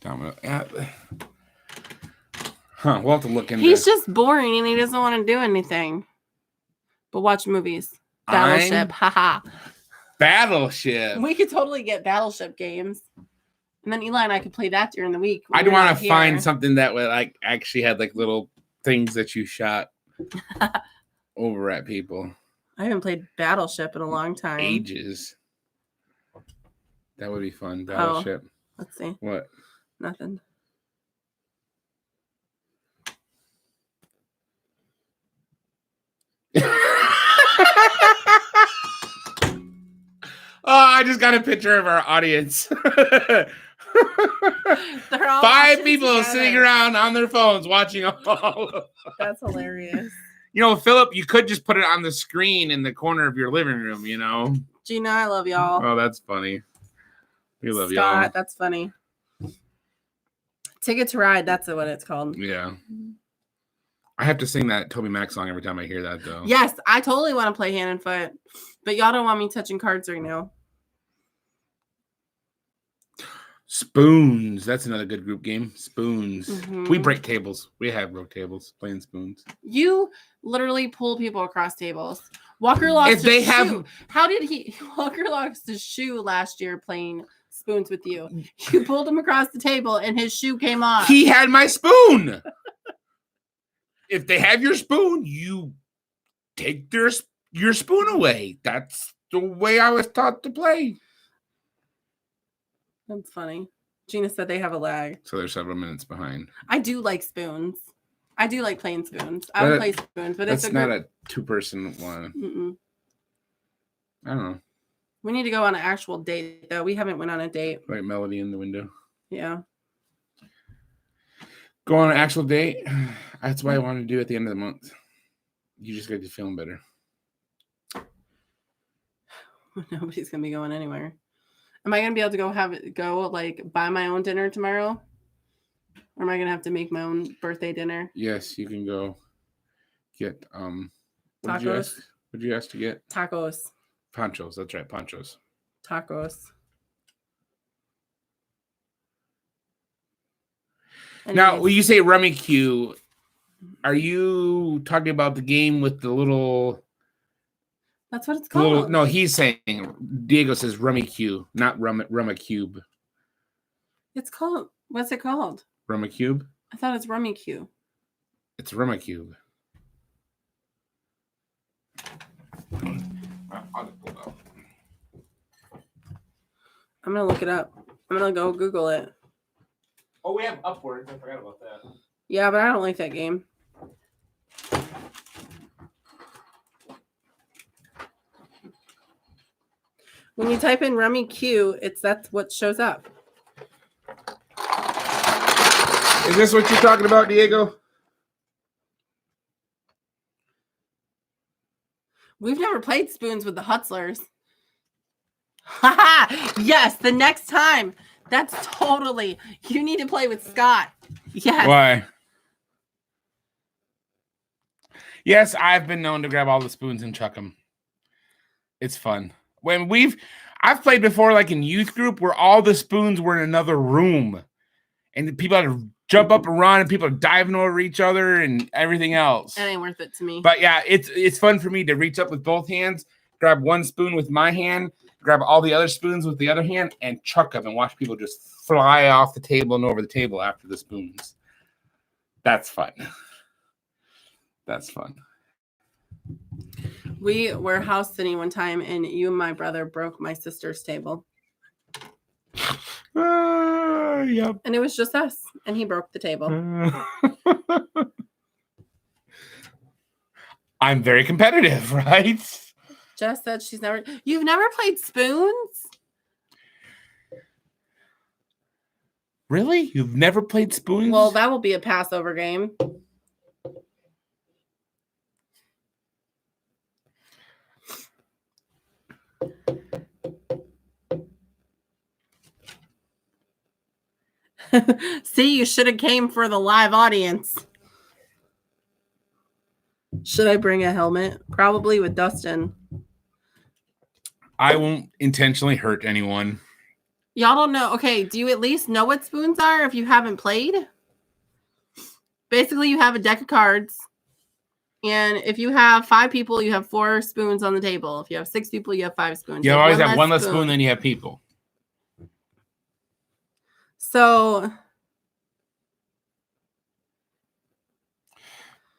Domino. We'll have to look into. He's just boring and he doesn't want to do anything but watch movies. Battleship. Haha. Battleship. We could totally get Battleship games. And then Eli and I could play that during the week. I do want to find something that would like actually had like little things that you shot over at people. I haven't played Battleship in a long time. Ages. That would be fun. Battleship. Let's see. What? Nothing. Oh, I just got a picture of our audience. They're all 5 people together. sitting around on their phones watching all of them. That's hilarious. You know, Philip, you could just put it on the screen in the corner of your living room, you know? Gina, I love y'all. Oh, that's funny. We love Scott, y'all. that's funny. Ticket to Ride, that's what it's called. Yeah. I have to sing that Toby Mac song every time I hear that, though. Yes, I totally want to play hand and foot, but y'all don't want me touching cards right now. Spoons. That's another good group game. Spoons. Mhm. We break tables. We have broke tables playing spoons. You literally pull people across tables. Walker lost his shoe. How did he? Walker lost his shoe last year playing spoons with you. You pulled him across the table and his shoe came off. He had my spoon. If they have your spoon, you take your spoon away. That's the way I was taught to play. That's funny. Gina said they have a lag. So they're several minutes behind. I do like spoons. I do like playing spoons. I would play spoons, but it's not a two-person one. Mm-mm. I don't know. We need to go on an actual date, though. We haven't went on a date. Like Melody in the window. Yeah. Go on an actual date. That's what I want to do at the end of the month. You just get to feeling better. Nobody's gonna be going anywhere. Am I gonna be able to go buy my own dinner tomorrow? Or am I gonna have to make my own birthday dinner? Yes, you can go get tacos. What did you ask to get? Tacos. Ponchos. That's right, ponchos. Tacos. Now, when you say Rummy Q, are you talking about the game with the little? That's what it's called. No, he's saying Diego says Rummy Q, not Rummy Cube. It's called. What's it called? Rummy Cube. I thought it's Rummy Q. It's Rummy Cube. I'll just pull it up. I'm gonna look it up. I'm gonna go Google it. Oh, we have Upwards. I forgot about that. Yeah, but I don't like that game. When you type in Rummy Q, that's what shows up. Is this what you're talking about, Diego? We've never played spoons with the Hutzlers. Haha! Yes, the next time. That's totally. You need to play with Scott. Yes. Why? Yes, I've been known to grab all the spoons and chuck them. It's fun. I've played before, like in youth group, where all the spoons were in another room, and the people had to jump up and run, and people are diving over each other and everything else. That ain't worth it to me. But yeah, it's fun for me to reach up with both hands, grab one spoon with my hand, grab all the other spoons with the other hand, and chuck them and watch people just fly off the table and over the table after the spoons. That's fun. That's fun. We were house sitting one time, and you and my brother broke my sister's table. Yep. And it was just us, and he broke the table. I'm very competitive, right? Jess said you've never played spoons? Really? You've never played spoons? Well, that will be a Passover game. See, you should have came for the live audience. Should I bring a helmet? Probably with Dustin. I won't intentionally hurt anyone. Y'all don't know. Okay, do you at least know what spoons are if you haven't played? Basically, you have a deck of cards. And if you have 5 people, you have 4 spoons on the table. If you have 6 people, you have 5 spoons. You always have one less spoon than you have people. So,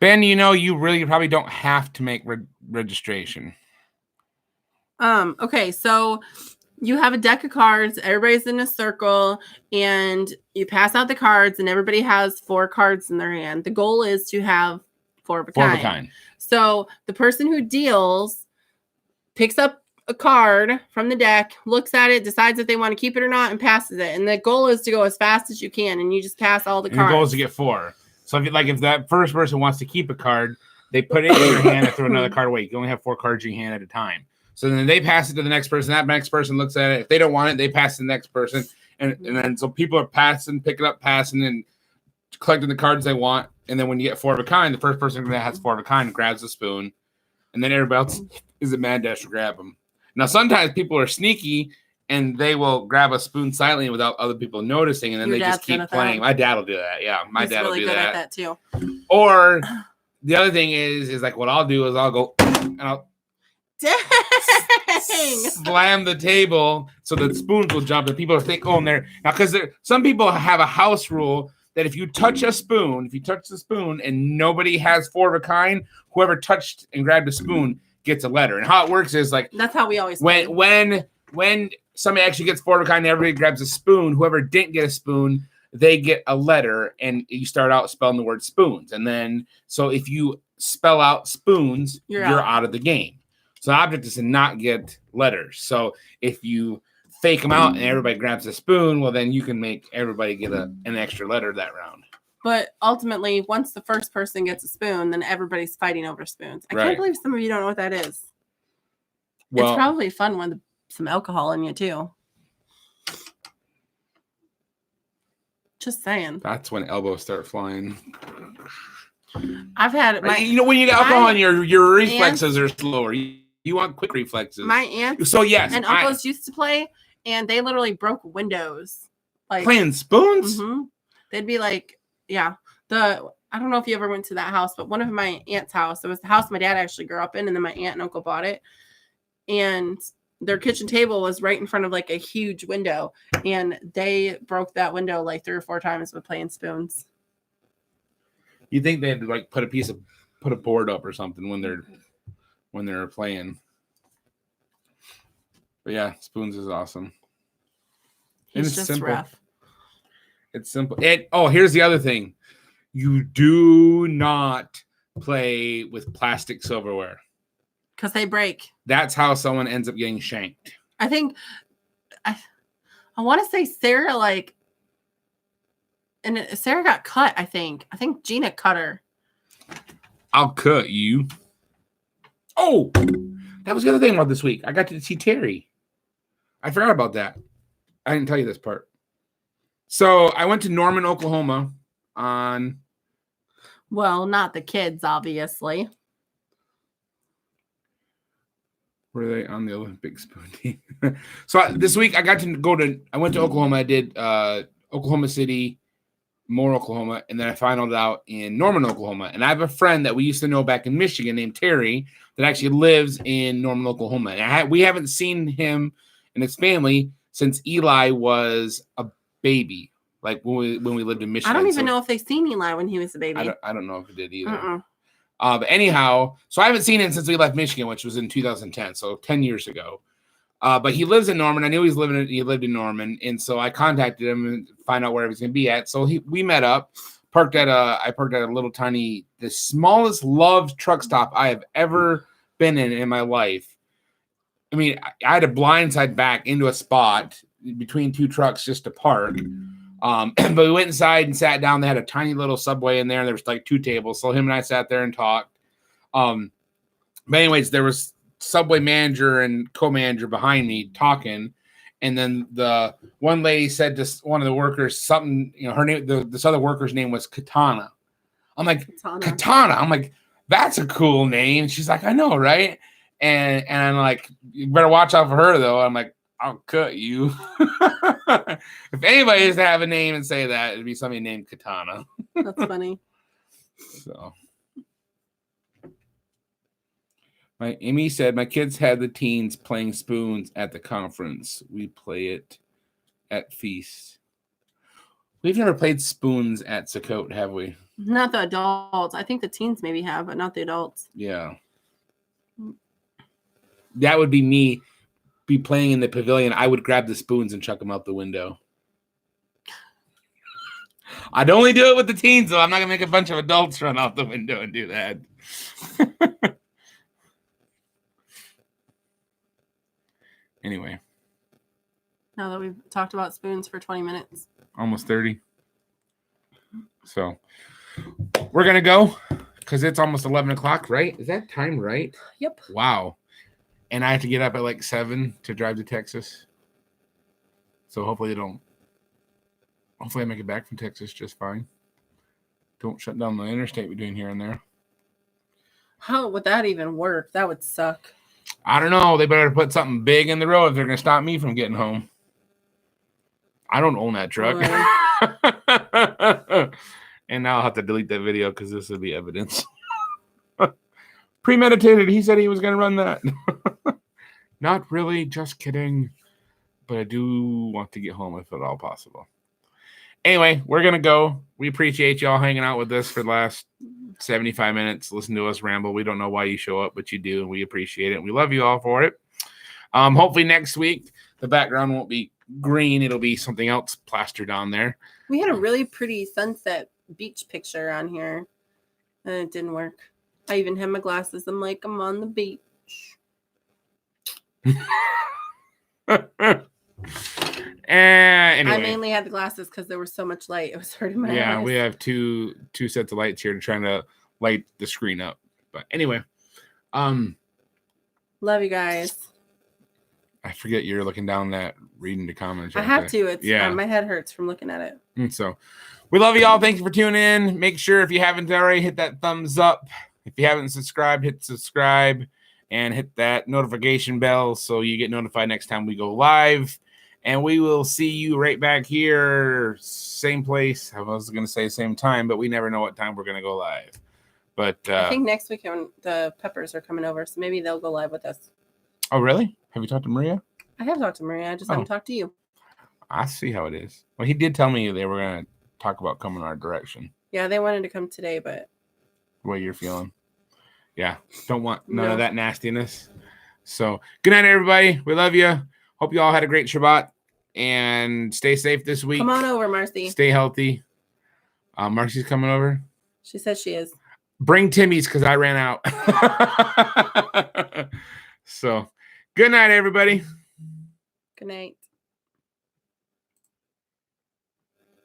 Ben, you really probably don't have to make registration. Okay, so you have a deck of cards, everybody's in a circle, and you pass out the cards, and everybody has 4 cards in their hand. The goal is to have 4 of a kind. 4 of a kind. So the person who deals picks up a card from the deck, looks at it, decides if they want to keep it or not, and passes it. And the goal is to go as fast as you can, and you just pass all the cards. The goal is to get 4. So if that first person wants to keep a card, they put it in your hand and throw another card away. You can only have 4 cards in your hand at a time. So then they pass it to the next person. That next person looks at it. If they don't want it, they pass it to the next person. And then so people are passing, picking up, passing, and collecting the cards they want, and then when you get 4 of a kind, the first person that has 4 of a kind grabs the spoon, and then everybody else is a mad dash to grab them. Now, sometimes people are sneaky, and they will grab a spoon silently without other people noticing, and then they just keep playing. My dad will do that. Yeah, my dad will do that. At that too. Or the other thing is like what I'll do is I'll go and I'll slam the table so that spoons will jump, and people think, oh, and they're now because some people have a house rule that if you touch the spoon and nobody has 4 of a kind, whoever touched and grabbed a spoon gets a letter. And how it works is like that's how we always when somebody actually gets 4 of a kind and everybody grabs a spoon, whoever didn't get a spoon, they get a letter, and you start out spelling the word spoons. And then so if you spell out spoons, you're out of the game. So the object is to not get letters. So if you fake them out and everybody grabs a spoon, well, then you can make everybody get an extra letter that round. But ultimately, once the first person gets a spoon, then everybody's fighting over spoons. I can't believe some of you don't know what that is. Well, it's probably fun with some alcohol in you, too. Just saying. That's when elbows start flying. I've had when you got alcohol in your reflexes are slower. You want quick reflexes. My aunts and uncles used to play, and they literally broke windows. Like playing spoons? Mm-hmm. They'd be like, yeah. I don't know if you ever went to that house, but one of my aunt's house, it was the house my dad actually grew up in, and then my aunt and uncle bought it. And their kitchen table was right in front of like a huge window, and they broke that window like 3 or 4 times with playing spoons. You think they had to like put a board up or something when they're playing. But yeah, spoons is awesome. And it's just simple. Rough. It's simple. And here's the other thing. You do not play with plastic silverware. Because they break. That's how someone ends up getting shanked. I think I want to say Sarah Sarah got cut, I think. I think Gina cut her. I'll cut you. Oh, that was the other thing about this week. I got to see Terry. I forgot about that. I didn't tell you this part. So I went to Norman, Oklahoma on... Well, not the kids, obviously. Were they on the Olympic spoon team? So this week I went to Oklahoma. I did Oklahoma City, Moore, Oklahoma, and then I found out in Norman, Oklahoma. And I have a friend that we used to know back in Michigan named Terry that actually lives in Norman, Oklahoma. And we haven't seen him and his family since Eli was a baby, like when we lived in Michigan. I don't even know if they've seen Eli when he was a baby. I don't know if he did either. But anyhow, so I haven't seen him since we left Michigan, which was in 2010, so 10 years ago. But he lives in Norman. I knew he lived in Norman, and so I contacted him and find out where he was going to be at. So we met up. I parked at a little tiny, the smallest loved truck stop I have ever been in my life. I mean, I had to blindside back into a spot between 2 trucks just to park. But we went inside and sat down. They had a tiny little Subway in there, and there was like 2 tables. So him and I sat there and talked. But anyways, there was Subway manager and co-manager behind me talking. And then the one lady said to one of the workers something, her name, this other worker's name was Katana. I'm like, Katana. I'm like, that's a cool name. She's like, I know, right? And I'm like, you better watch out for her, though. I'm like, I'll cut you. If anybody is to have a name and say that, it'd be somebody named Katana. That's funny. So, Amy said, my kids had the teens playing spoons at the conference. We play it at feast. We've never played spoons at Sukkot, have we? Not the adults. I think the teens maybe have, but not the adults. Yeah. That would be me be playing in the pavilion. I would grab the spoons and chuck them out the window. I'd only do it with the teens, though. I'm not going to make a bunch of adults run out the window and do that. Anyway. Now that we've talked about spoons for 20 minutes. Almost 30. So we're going to go because it's almost 11 o'clock, right? Is that time right? Yep. Wow. And I have to get up at like 7 to drive to Texas. So hopefully I make it back from Texas just fine. don't shut down the interstate between here and there. How would that even work? That would suck. I don't know. They better put something big in the road if they're going to stop me from getting home. I don't own that truck. And now I'll have to delete that video because this will be evidence. Premeditated. He said he was going to run that. Not really. Just kidding. But I do want to get home if at all possible. Anyway, we're going to go. We appreciate y'all hanging out with us for the last 75 minutes. Listen to us ramble. We don't know why you show up, but you do, and we appreciate it. We love you all for it. Hopefully next week, the background won't be green. It'll be something else plastered on there. We had a really pretty sunset beach picture on here, and it didn't work. I even had my glasses. I'm like, I'm on the beach. Anyway. I mainly had the glasses because there was so much light. It was hurting my eyes. Yeah, we have two sets of lights here to trying to light the screen up. But anyway, love you guys. I forget you're looking down that reading the comments. I have to. It's my head hurts from looking at it. And so we love you all. Thank you for tuning in. Make sure if you haven't already, hit that thumbs up. If you haven't subscribed, hit subscribe and hit that notification bell so you get notified next time we go live. And we will see you right back here, same place. I was going to say same time, but we never know what time we're going to go live. But I think next weekend the Peppers are coming over, so maybe they'll go live with us. Oh, really? Have you talked to Maria? I have talked to Maria. I just haven't talked to you. I see how it is. Well, he did tell me they were going to talk about coming our direction. Yeah, they wanted to come today, but... The way you're feeling. Yeah, don't want none of that nastiness. So, good night, everybody. We love you. Hope you all had a great Shabbat and stay safe this week. Come on over, Marcy. Stay healthy. Marcy's coming over. She says she is. Bring Timmy's because I ran out. So, good night, everybody. Good night.